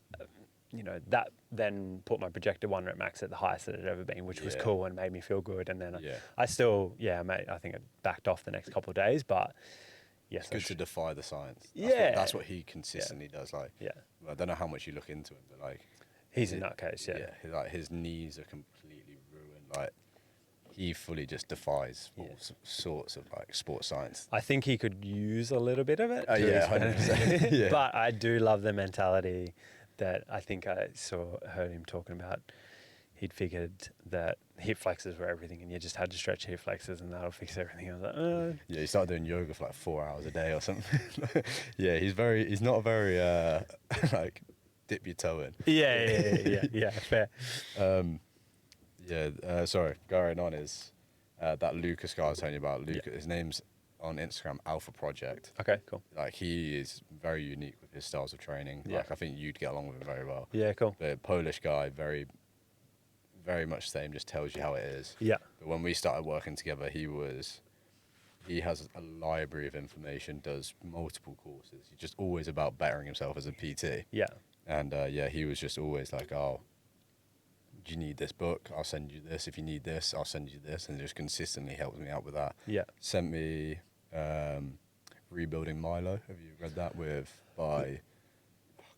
that then put my projected 1 rep max at the highest that it had ever been, which was Yeah. cool and made me feel good. And then Yeah. I still, mate, I think it backed off the next couple of days, but yes, It's good to defy the science. That's what he consistently does. Like, yeah, I don't know how much you look into him, but like, he's a nutcase. like his knees are completely ruined. Like, he fully just defies all sorts of like sports science. I think he could use a little bit of it. Yeah, 100%. Yeah. But I do love the mentality that I think I heard him talking about. He'd figured that hip flexors were everything, and you just had to stretch hip flexors, and that'll fix everything. I was like, Yeah, he started doing yoga for like 4 hours a day or something. Yeah, he's not a very like dip your toe in. yeah, fair. Sorry, going on is that Lucas guy I was telling you about. Lucas, his name's on Instagram, Alpha Project. Okay, cool. Like, he is very unique with his styles of training. Yeah. Like, I think you'd get along with him very well. Yeah, cool. The Polish guy, very, very much same, just tells you how it is. Yeah. But when we started working together, he has a library of information, does multiple courses. He's just always about bettering himself as a PT. Yeah. And he was just always like, oh, do you need this book? I'll send you this. If you need this, I'll send you this. And just consistently helps me out with that. Yeah. Sent me Rebuilding Milo. Have you read that by, I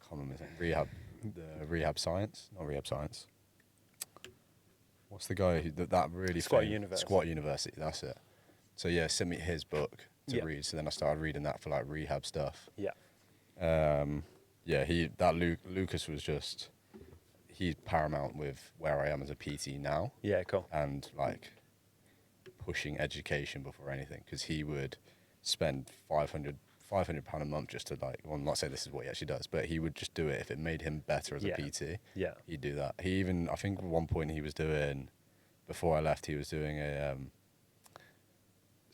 can't remember his name, Rehab Science? Not Rehab Science. What's the guy that really Squat University. Squat University, that's it. So yeah, sent me his book to Yeah. read. So then I started reading that for like rehab stuff. Yeah. Lucas was just, he's paramount with where I am as a PT now. Yeah, cool. And like pushing education before anything, because he would spend £500 a month just to like, well, I'm not saying this is what he actually does, but he would just do it if it made him better as a PT. Yeah. He'd do that. He even, I think at one point he was doing, before I left, he was doing a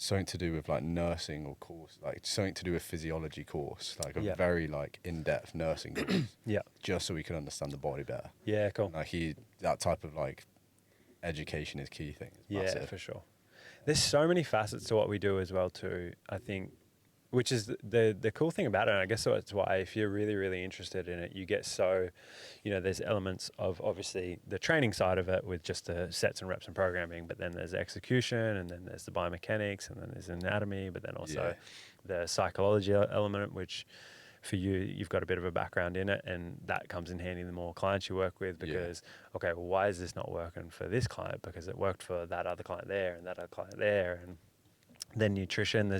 something to do with like nursing or course, like something to do with physiology course, like a very like in-depth nursing course. Yeah. Just so we could understand the body better. Yeah, cool. Like that type of like education is key thing. It's massive. Yeah, for sure. There's so many facets to what we do as well too, I think, which is the cool thing about it. And I guess that's why if you're really, really interested in it, you get so, there's elements of obviously the training side of it with just the sets and reps and programming, but then there's execution, and then there's the biomechanics, and then there's anatomy, but then also the psychology element, which for you've got a bit of a background in it, and that comes in handy the more clients you work with, because, okay, well, why is this not working for this client? Because it worked for that other client there and that other client there. And then nutrition,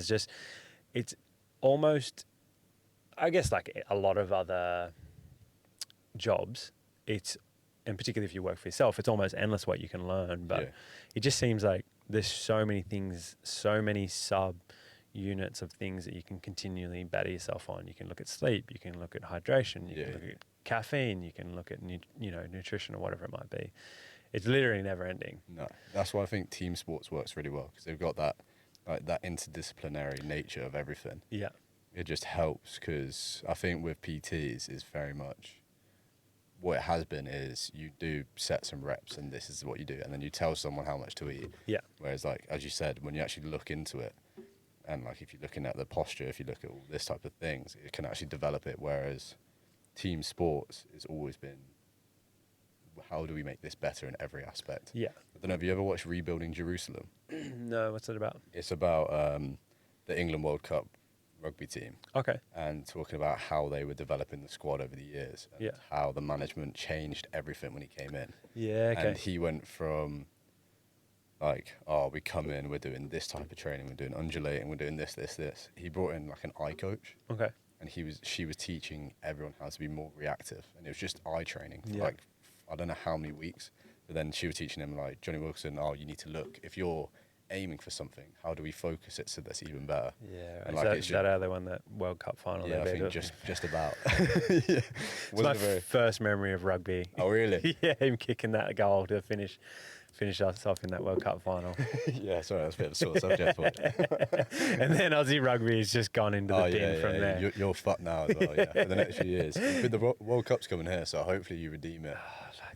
it's almost, I guess, like a lot of other jobs, and particularly if you work for yourself, it's almost endless what you can learn. But it just seems like there's so many things, so many sub units of things that you can continually batter yourself on. You can look at sleep, you can look at hydration, you can look at caffeine, you can look at nutrition or whatever it might be. It's literally never ending. No, that's why I think team sports works really well, because they've got that interdisciplinary nature of everything. Yeah. It just helps, because I think with PTs is very much what it has been is you do sets and reps, and this is what you do, and then you tell someone how much to eat. Yeah. Whereas, like, as you said, when you actually look into it, and like if you're looking at the posture, if you look at all this type of things, it can actually develop it. Whereas team sports has always been, how do we make this better in every aspect? Yeah. I don't know, have you ever watched Rebuilding Jerusalem? No, what's it about? It's about the England World Cup rugby team. Okay. And talking about how they were developing the squad over the years, and how the management changed everything when he came in. Yeah, okay. And he went from like, oh, we come in, we're doing this type of training, we're doing undulating, we're doing this. He brought in like an eye coach. Okay. And she was teaching everyone how to be more reactive. And it was just eye training for like, I don't know how many weeks. But then she was teaching him, like, Johnny Wilson, oh, you need to look. If you're aiming for something, how do we focus it so that's even better? Yeah. And is that how they won that World Cup final? Yeah, I think just about. It's my first memory of rugby. Oh, really? Yeah, him kicking that goal to finish us off in that World Cup final. Yeah, sorry, that's a bit of a sore subject for you. And then Aussie rugby has just gone into the bin from there. You're fucked now as well, for the next few years. But the World Cup's coming here, so hopefully you redeem it.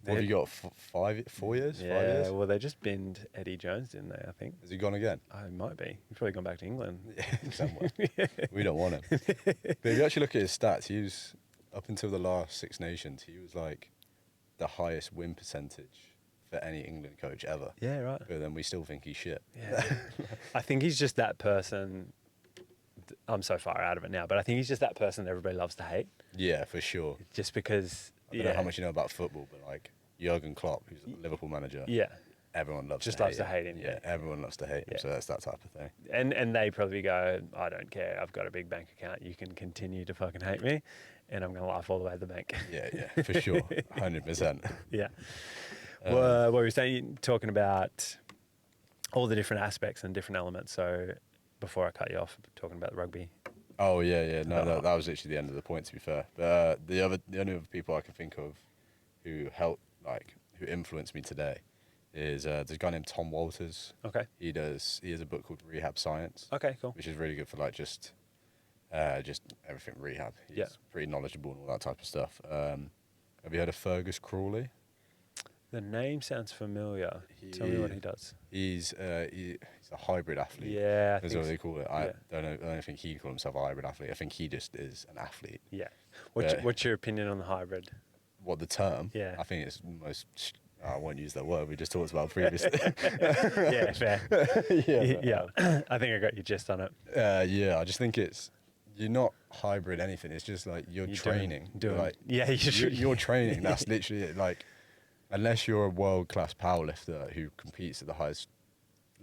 What have you got, 4 years? Yeah, 5 years? Well, they just binned Eddie Jones, didn't they, I think? Has he gone again? Oh, he might be. He's probably gone back to England. Somewhere. We don't want him. But if you actually look at his stats, he was, up until the last Six Nations, he was like the highest win percentage for any England coach ever. Yeah, right. But then we still think he's shit. Yeah. I think he's just that person. I'm so far out of it now, but I think he's just that person that everybody loves to hate. Yeah, for sure. Just because. I don't know how much you know about football, but like Jurgen Klopp, who's a Liverpool manager, Yeah. everyone loves Just to loves hate to hate him. Yeah, everyone loves to hate him. Yeah. So that's that type of thing. And they probably go, I don't care. I've got a big bank account. You can continue to fucking hate me, and I'm going to laugh all the way to the bank. Yeah, for sure, 100%. Yeah. Well, what were you saying? Talking about all the different aspects and different elements. So before I cut you off, talking about rugby. Oh yeah. No, that was literally the end of the point. To be fair, but the only other people I can think of who who influenced me today is there's a guy named Tom Walters. Okay. He has a book called Rehab Science. Okay, cool. Which is really good for like just everything rehab. He's pretty knowledgeable and all that type of stuff. Have you heard of Fergus Crawley? The name sounds familiar. Tell me what he does. He's a hybrid athlete. Yeah, That's what they call it. yeah. I don't think he call himself a hybrid athlete. I think he just is an athlete. Yeah. What's your opinion on the hybrid? What the term? Yeah. I think it's most. I won't use that word. We just talked about previously. Yeah, fair. Yeah. I think I got your gist on it. Yeah, I just think you're not hybrid anything. It's just like you're training. You're training. That's literally it. Like, unless you're a world-class powerlifter who competes at the highest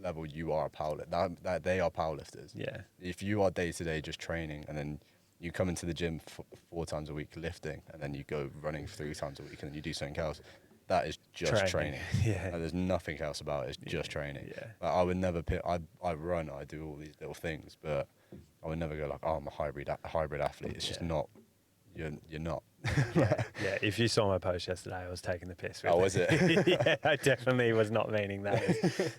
level, you are a powerlifter. That they are powerlifters. Yeah. If you are day-to-day just training, and then you come into the gym 4 times a week lifting, and then you go running 3 times a week, and then you do something else, that is just training. Yeah. Like, there's nothing else about it. It's just training. Yeah. Like, I would never pick. I run. I do all these little things, but I would never go like, oh, I'm a hybrid athlete. It's just not. You're not. Yeah. If you saw my post yesterday, I was taking the piss. Oh, was it? Yeah, I definitely was not meaning that.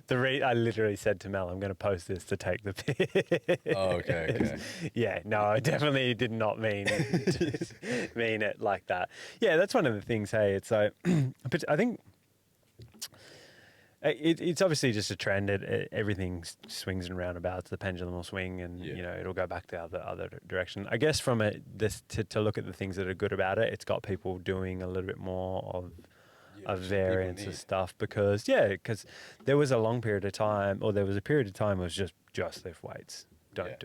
I literally said to Mel, I'm going to post this to take the piss. Oh, okay. Yeah, no, I definitely did not mean it like that. Yeah, that's one of the things, hey, it's like, but I think it's obviously just a trend. Everything swings and roundabouts. The pendulum will swing, and it'll go back the other direction. I guess from to look at the things that are good about it, it's got people doing a little bit more of a variance of stuff because there was a long period of time, or there was a period of time it was just lift weights, and I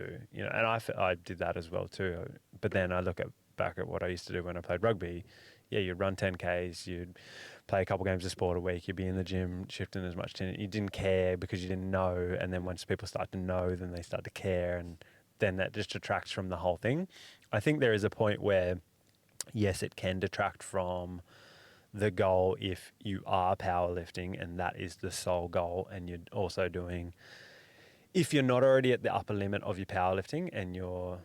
did that as well too. But then I look back at what I used to do when I played rugby. Yeah, you'd run 10Ks, you'd play a couple games of sport a week, you'd be in the gym shifting as much tin. You didn't care because you didn't know, and then once people start to know, then they start to care, and then that just detracts from the whole thing. I think there is a point where, yes, it can detract from the goal if you are powerlifting and that is the sole goal, and you're also doing, if you're not already at the upper limit of your powerlifting and you're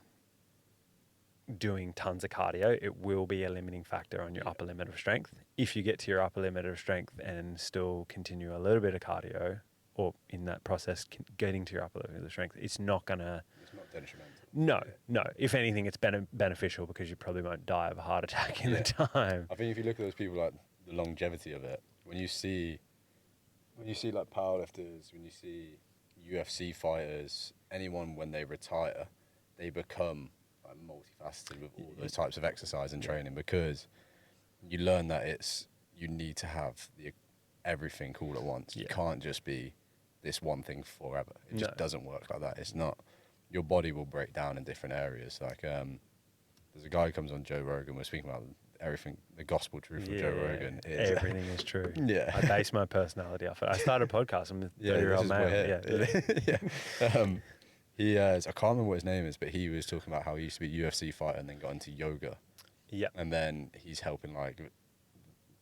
doing tons of cardio, it will be a limiting factor on your upper limit of strength. If you get to your upper limit of strength and still continue a little bit of cardio, or in that process getting to your upper limit of strength, it's not detrimental. No. If anything, it's beneficial because you probably won't die of a heart attack in the time. I think if you look at those people, like the longevity of it, when you see like powerlifters, when you see UFC fighters, anyone when they retire, they become multifaceted with all those types of exercise and training, because you learn that you need to have everything all at once. You can't just be this one thing forever. It just doesn't work like that. It's not. Your body will break down in different areas. Like there's a guy who comes on Joe Rogan. We're speaking about everything, the gospel truth of Joe Rogan. Everything is true. Yeah, I base my personality off it. I started a podcast. I'm a 30-year-old male. He has, I can't remember what his name is, but he was talking about how he used to be a UFC fighter and then got into yoga. Yeah. And then he's helping like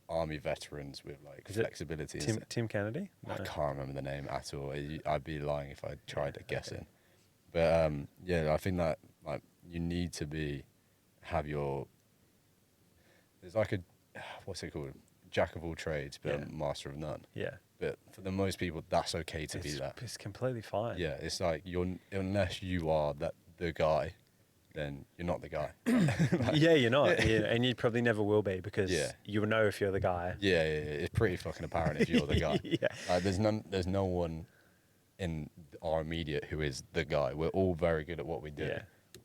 army veterans with like flexibility. Tim Kennedy? No. I can't remember the name at all. I'd be lying if I tried to guess it. But I think that like you need to there's like what's it called? Jack of all trades, but a master of none. Yeah. But for the most people, that's okay to be that. It's completely fine. Yeah, it's like unless you are the guy, then you're not the guy. You're not. Yeah, and you probably never will be, because you will know if you're the guy. Yeah, it's pretty fucking apparent if you're the guy. There's no one in our immediate who is the guy. We're all very good at what we do. Yeah.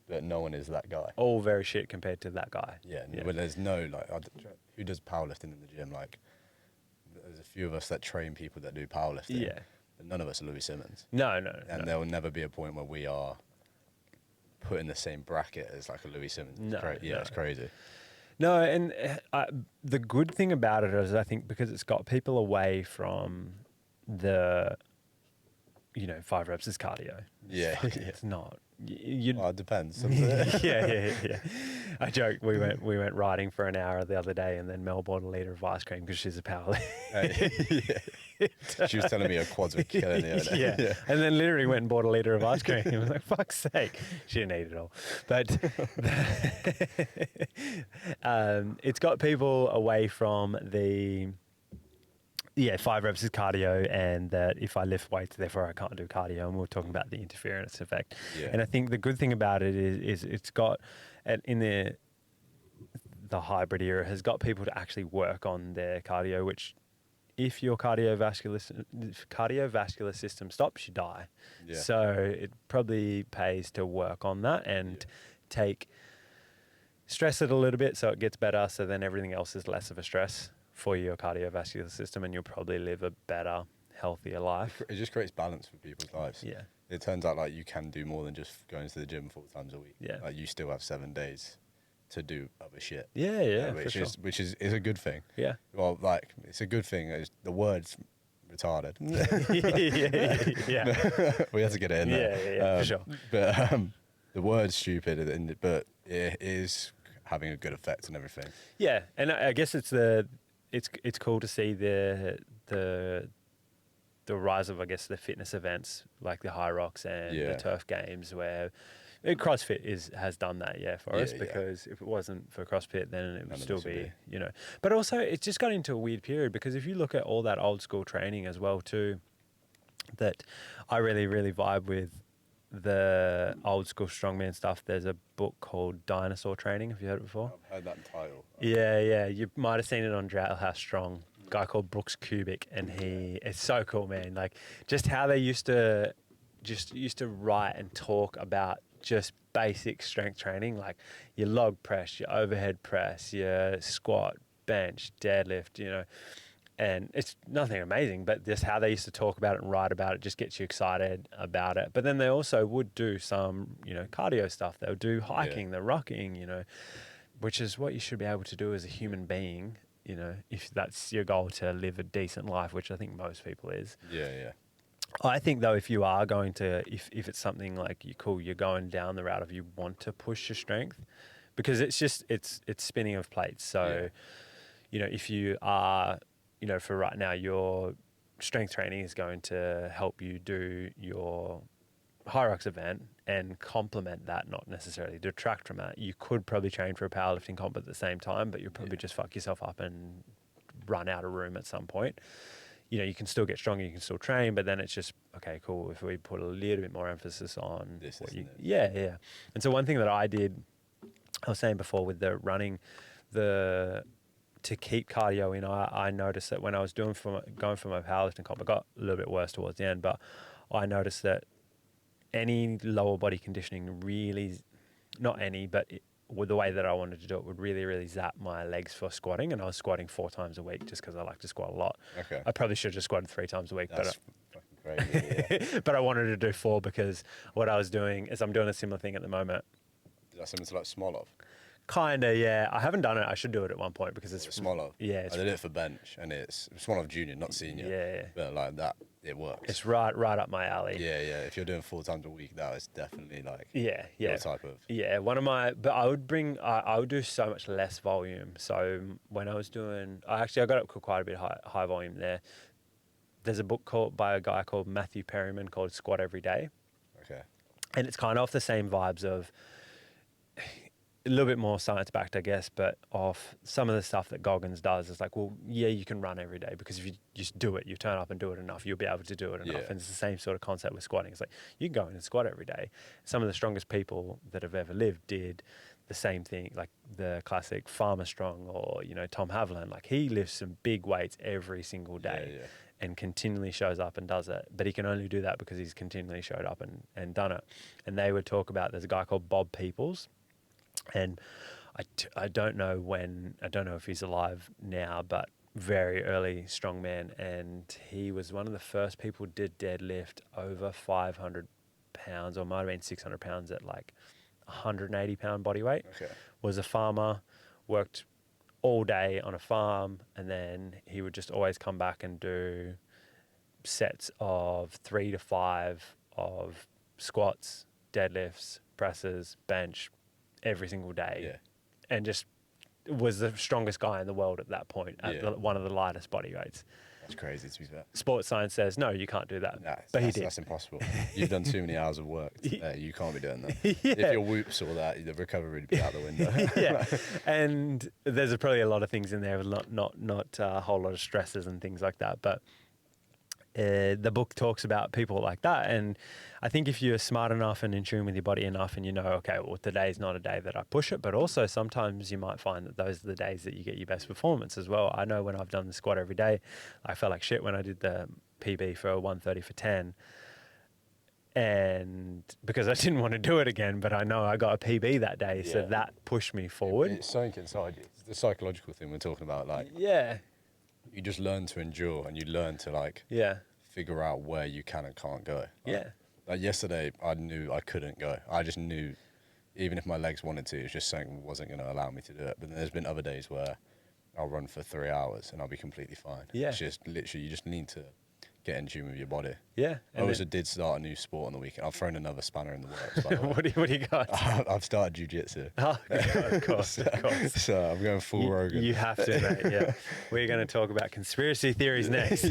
but no one is that guy. All very shit compared to that guy. Yeah, but there's no like who does powerlifting in the gym? Like, there's a few of us that train people that do powerlifting. Yeah. But none of us are Louis Simmons. No. And there will never be a point where we are put in the same bracket as like a Louis Simmons. It's crazy. No, and the good thing about it is I think because it's got people away from the, 5 reps is cardio. Yeah. It's not. Well, it depends. yeah. I joke. We went riding for an hour the other day, and then Mel bought a liter of ice cream because she's a power. She was telling me her quads were killing the other day. Yeah, and then literally went and bought a liter of ice cream. I was like, "Fuck's sake!" She didn't eat it all, but it's got people away from the. Yeah, 5 reps is cardio, and that if I lift weights, therefore I can't do cardio. And we're talking about the interference effect. Yeah. And I think the good thing about it is it's got, in the hybrid era, has got people to actually work on their cardio, which if your cardiovascular system stops, you die. Yeah. So it probably pays to work on that and stress it a little bit so it gets better, so then everything else is less of a stress for your cardiovascular system, and you'll probably live a better, healthier life. It just creates balance for people's lives. Yeah. It turns out like you can do more than just going to the gym 4 times a week. Yeah. Like you still have 7 days to do other shit. Yeah, which is a good thing. Yeah. Well, like it's a good thing. The word's retarded. yeah. We have to get it in there. Yeah, for sure. But the word's stupid, but it is having a good effect on everything. Yeah, and I guess it's cool to see the rise of, I guess, the fitness events like the High Rocks and the Turf Games, where CrossFit has done that, for us, because if it wasn't for CrossFit, then it would still be, But also, it's just got into a weird period, because if you look at all that old school training as well too, that I really, really vibe with the old school strongman stuff. There's a book called Dinosaur Training. Have you heard it before? I've heard that title. Yeah. You might have seen it on Jailhouse Strong. A guy called Brooks Kubik, and it's so cool, man. Like just how they used to write and talk about just basic strength training, like your log press, your overhead press, your squat, bench, deadlift, and it's nothing amazing, but just how they used to talk about it and write about it just gets you excited about it. But then they also would do some, cardio stuff. They would do hiking, the rocking, which is what you should be able to do as a human being, if that's your goal, to live a decent life, which I think most people is. Yeah. I think though, if you are going to, if it's something like you're going down the route of you want to push your strength, because it's spinning of plates. So, if you are, for right now, your strength training is going to help you do your High Rocks event and complement that, not necessarily detract from that. You could probably train for a powerlifting comp at the same time, but you'll probably just fuck yourself up and run out of room at some point. You can still get stronger, you can still train, but then it's just, okay, cool, if we put a little bit more emphasis on this, what you... Yeah. And so one thing that I did, I was saying before with the running, to keep cardio in, I noticed that when I was going for my powerlifting comp, it got a little bit worse towards the end, but I noticed that any lower body conditioning really, not any, but with the way that I wanted to do it would really, really zap my legs for squatting, and I was squatting 4 times a week just because I like to squat a lot. Okay. I probably should have just squatted 3 times a week, That's fucking crazy. but I wanted to do 4 because what I was doing is I'm doing a similar thing at the moment. Is that something to like Smolov? Kinda, yeah. I haven't done it. I should do it at one point because it's Smolov. Yeah, I did it for bench, and it's Smolov Junior, not senior. Yeah. But like that, it works. It's right up my alley. Yeah. If you're doing 4 times a week, that is definitely like your type of. Yeah, but I would do so much less volume. So when I was doing, I got up quite a bit high volume there. There's a book by a guy called Matthew Perryman called Squat Every Day. Okay. And it's kind of off the same vibes of a little bit more science-backed, I guess, but off some of the stuff that Goggins does is like, well, yeah, you can run every day because if you just do it, you turn up and do it enough, you'll be able to do it enough. Yeah. And it's the same sort of concept with squatting. It's like, you can go in and squat every day. Some of the strongest people that have ever lived did the same thing, like the classic Farmer Strong or, Tom Haviland. Like he lifts some big weights every single day. Yeah. and continually shows up and does it. But he can only do that because he's continually showed up and done it. And they would talk about, there's a guy called Bob Peoples, and I don't know if he's alive now, but very early strongman, and he was one of the first people who did deadlift over 500 pounds, or might have been 600 pounds at like 180 pound body weight. Okay. Was a farmer, worked all day on a farm, and then he would just always come back and do sets of 3 to 5 of squats, deadlifts, presses, bench every single day. Yeah. And just was the strongest guy in the world at that point, at one of the lightest body weights. That's crazy, to be fair. Sports science says, no, you can't do that. Nah, but he did. That's impossible. You've done too many hours of work. You can't be doing that. Yeah. If your whoops or that, the recovery would be out the window. Yeah. And there's probably a lot of things in there, not a whole lot of stresses and things like that. But the book talks about people like that. And I think if you're smart enough and in tune with your body enough, and you know, okay, well, today's not a day that I push it, but also sometimes you might find that those are the days that you get your best performance as well. I know when I've done the squat every day, I felt like shit when I did the PB for 130 for 10. And because I didn't want to do it again, but I know I got a PB that day, so that pushed me forward. It's something inside you. It's the psychological thing we're talking about. Like, yeah, you just learn to endure, and you learn to like figure out where you can and can't go. Like yesterday, I knew I couldn't go. I just knew, even if my legs wanted to, it was just something wasn't going to allow me to do it. But then there's been other days where I'll run for 3 hours and I'll be completely fine. Yeah. It's just literally, you just need to get in tune with your body. Yeah. I also did start a new sport on the weekend. I've thrown another spanner in the works, by the way. What do you got? I've started jiu-jitsu. Oh, of course. So I'm going full Rogan. You have to, mate, yeah. We're going to talk about conspiracy theories next.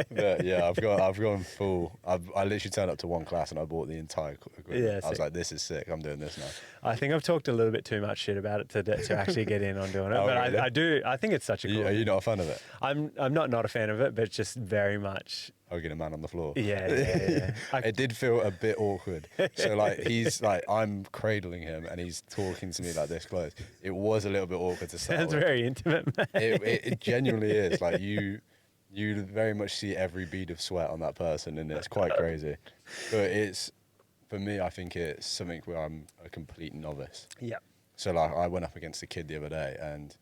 But yeah, I've gone full. I literally turned up to one class and I bought the entire equipment. Yeah, I was like, this is sick. I'm doing this now. I think I've talked a little bit too much shit about it to actually get in on doing it. Oh, but really? I think it's such a cool Are you not a fan of it? I'm not a fan of it, but just very much. Hugging a man on the floor. Yeah. It did feel a bit awkward. So like he's like, I'm cradling him and he's talking to me like this close. It was a little bit awkward to start Sounds with. very intimate, mate. It genuinely is. Like you very much see every bead of sweat on that person, and it's quite crazy. But for me, I think it's something where I'm a complete novice. Yeah. So like I went up against a kid the other day and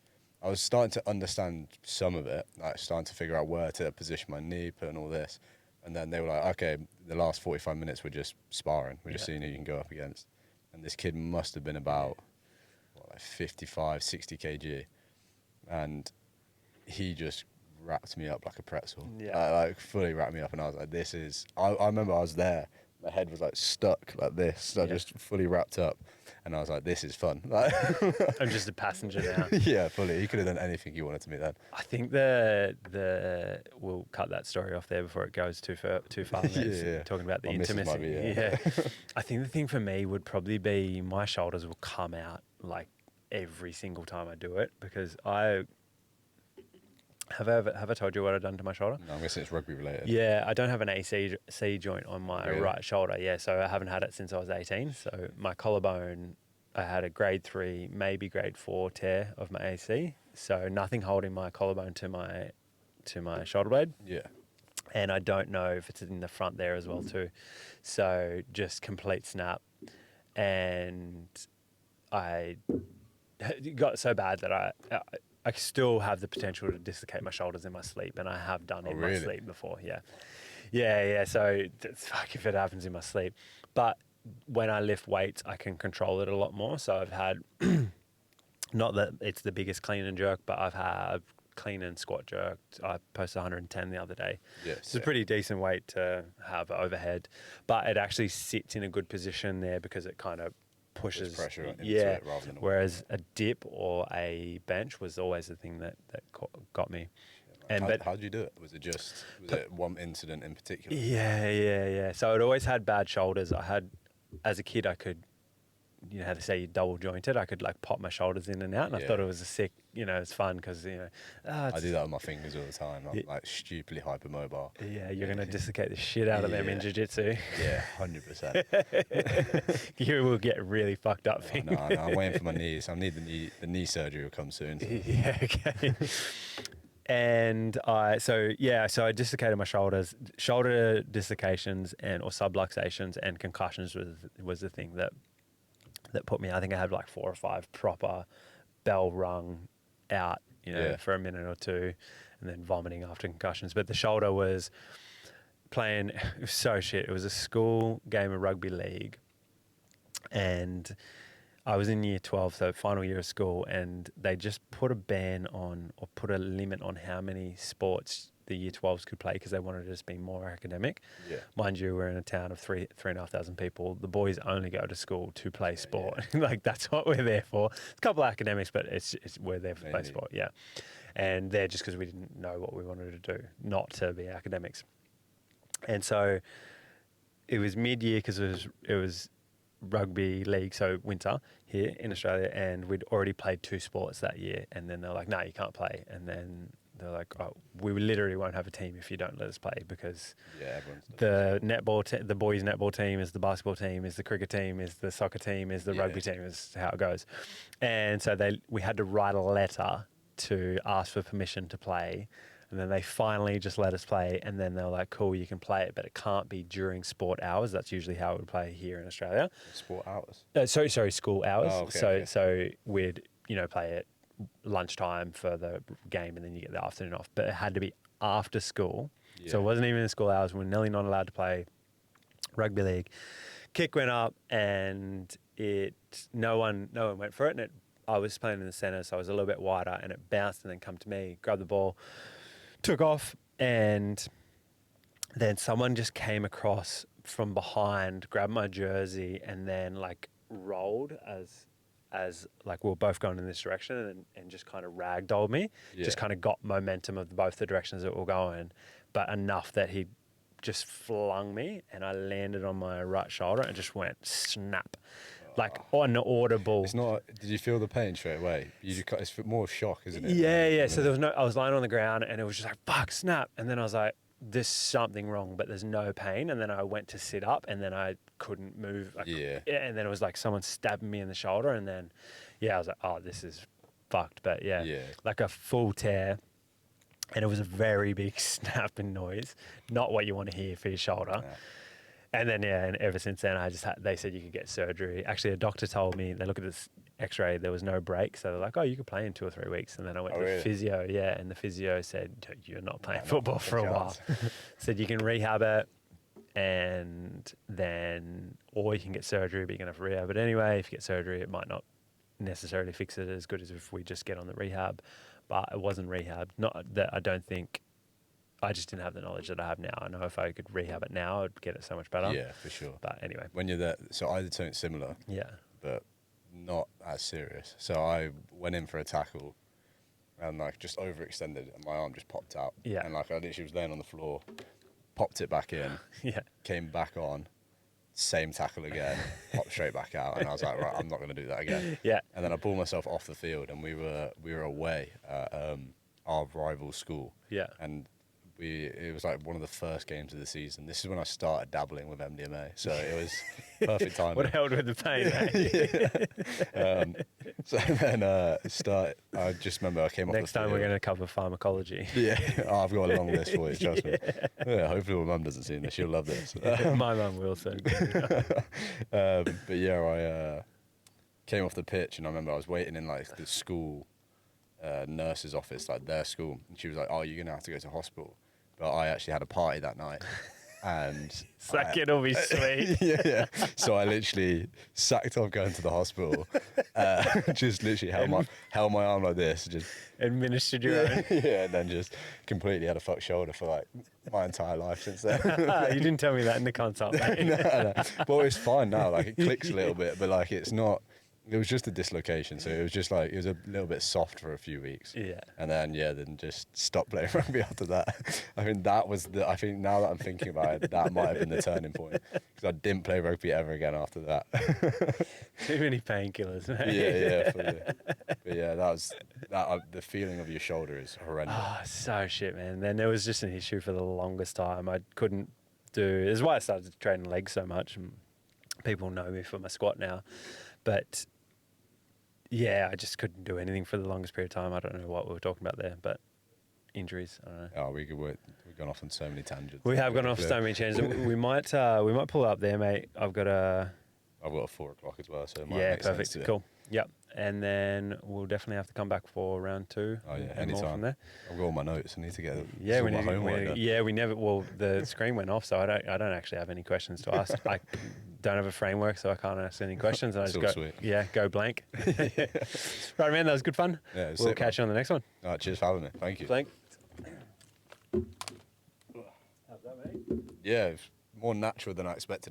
I was starting to understand some of it, like starting to figure out where to position my knee, putting all this. And then they were like, okay, the last 45 minutes we're just sparring. We're just seeing who you can go up against. And this kid must have been about, like 55, 60 kg. And he just wrapped me up like a pretzel. Yeah. Like fully wrapped me up. And I was like, I remember I was there. My head was like stuck like this. So I just fully wrapped up. And I was like, this is fun. Like, I'm just a passenger now. Yeah, fully. He could have done anything he wanted to me then. I think we'll cut that story off there before it goes too far. Talking about the intimacy. I think the thing for me would probably be my shoulders will come out like every single time I do it, because Have I told you what I've done to my shoulder? No, I'm guessing it's rugby related. Yeah, I don't have an AC joint on my right shoulder. Yeah, so I haven't had it since I was 18. So my collarbone, I had a grade 3, maybe grade 4 tear of my AC. So nothing holding my collarbone to my shoulder blade. Yeah. And I don't know if it's in the front there as well too. So just complete snap. And I got so bad that I still have the potential to dislocate my shoulders in my sleep, and I have done in my sleep before. Yeah. So fuck if it happens in my sleep. But when I lift weights, I can control it a lot more. So I've had, not that it's the biggest clean and jerk, but I've had clean and squat jerk. I posted 110 the other day. Yes, it's a pretty decent weight to have overhead, but it actually sits in a good position there because it kind of pushes pressure into it rather than whereas a dip or a bench was always the thing that got me. And how did you do it? Was it one incident in particular? Yeah. So I'd always had bad shoulders. As a kid, I could, how to say, you double jointed. I could like pop my shoulders in and out, and I thought it was a sick, it's fun because I do that with my fingers all the time. I'm like stupidly hypermobile. Yeah, you're gonna dislocate the shit out of them in jiu-jitsu. Yeah, 100%. You will get really fucked up. No, I'm waiting for my knees. I need the knee surgery will come soon. So. Yeah, okay. And so I dislocated my shoulders, shoulder dislocations or subluxations and concussions was the thing that put me. I think I had like 4 or 5 proper bell rung out, for a minute or two, and then vomiting after concussions. But the shoulder was playing, it was so shit. It was a school game of rugby league, and I was in year 12, so final year of school, and they just put a ban on, or put a limit on how many sports the year 12s could play because they wanted it to be more academic. Yeah. Mind you, we're in a town of 3,500 people. The boys only go to school to play sport. Yeah. Like, that's what we're there for. It's a couple of academics, but we're there for play sport, yeah. And they're just because we didn't know what we wanted to do, not to be academics. And so it was mid-year because it was rugby league, so winter here in Australia, and we'd already played 2 sports that year, and then they're like, no, you can't play. And then they're like, oh, we literally won't have a team if you don't let us play, because the the boys netball team is the basketball team, is the cricket team, is the soccer team, is the rugby team, is how it goes. And so we had to write a letter to ask for permission to play. And then they finally just let us play, and then they were like, cool, you can play it, but it can't be during sport hours. That's usually how we would play here in Australia. Sport hours? Sorry, school hours. Oh, okay, So we'd, play at lunchtime for the game, and then you get the afternoon off. But it had to be after school. Yeah. So it wasn't even in school hours. We're nearly not allowed to play rugby league. Kick went up, and no one went for it. And I was playing in the centre, so I was a little bit wider, and it bounced and then come to me, grabbed the ball, took off, and then someone just came across from behind, grabbed my jersey, and then like rolled as like we were both going in this direction, and just kind of ragdolled me. Yeah. Just kind of got momentum of both the directions that we're going, but enough that he just flung me, and I landed on my right shoulder and just went snap. Like inaudible. It's not. Did you feel the pain straight away? It's more shock, isn't it? Yeah. So there was I was lying on the ground, and it was just like, fuck, snap. And then I was like, there's something wrong, but there's no pain. And then I went to sit up, and then I couldn't move. And then it was like someone stabbing me in the shoulder, and then I was like, oh, this is fucked. But like a full tear. And it was a very big snapping noise, not what you want to hear for your shoulder. Yeah. And then, and ever since then, they said you could get surgery. Actually, a doctor told me, they looked at this x-ray, there was no break. So they're like, oh, you could play in 2 or 3 weeks. And then I went to the physio, and the physio said, you're not playing football for a while. Said you can rehab it, and then, or you can get surgery, but you're going to have to rehab it anyway. If you get surgery, it might not necessarily fix it as good as if we just get on the rehab. But it wasn't rehab. Not that I just didn't have the knowledge that I have now. I know if I could rehab it now, I'd get it so much better. Yeah, for sure. But anyway. When you're there, so I did something similar. Yeah. But not as serious. So I went in for a tackle and like just overextended, and my arm just popped out. Yeah. And like I literally was laying on the floor, popped it back in. Yeah. Came back on, same tackle again, popped straight back out, and I was like, right, I'm not going to do that again. Yeah. And then I pulled myself off the field, and we were away at our rival school. Yeah. And it was like one of the first games of the season. This is when I started dabbling with MDMA, so it was perfect timing. What held with the pain? So then I just remember I came off the field. Next time we're going to cover pharmacology. Yeah, I've got a long list for you, trust me. Yeah, hopefully my mum doesn't see this. She'll love this. My mum will soon. But I came off the pitch, and I remember I was waiting in like the school nurse's office, like their school, and she was like, oh, you're going to have to go to hospital. But I actually had a party that night, and that kid will be sweet. Yeah. So I literally sacked off going to the hospital, just literally held my arm like this, just administered your own. Yeah, and then just completely had a fucked shoulder for like my entire life since then. You didn't tell me that in the consult, mate. No. Well, it's fine now. Like it clicks a little bit, but like it's not. It was just a dislocation, so it was just like, it was a little bit soft for a few weeks. Yeah. And then just stopped playing rugby after that. I think I think now that I'm thinking about it, that might have been the turning point, because I didn't play rugby ever again after that. Too many painkillers, mate. Yeah, fully. But yeah, the feeling of your shoulder is horrendous. Oh, so shit, man. Then there was just an issue for the longest time. I couldn't do, this is why I started training legs so much. And people know me for my squat now. But yeah, I just couldn't do anything for the longest period of time. I don't know what we were talking about there, but injuries. I don't know. Oh, we've gone off on so many tangents. We have gone off so many changes. We might pull up there, mate. I've got a 4 o'clock as well, so it might yeah, make sense perfect, to cool. Yep, and then we'll definitely have to come back for round 2. Oh yeah, and more from anytime. there. I've got all my notes. I need to get Yeah, all we my need, homework done. we never. Well, the screen went off, so I don't actually have any questions to ask. I don't have a framework, so I can't ask any questions. And I It's just all go, sweet. go blank. Right, man, that was good fun. Yeah, it was We'll sick, catch you on the next one. All right, cheers for having me. Thank you. Thanks. How's that, mate? Yeah, it's more natural than I expected.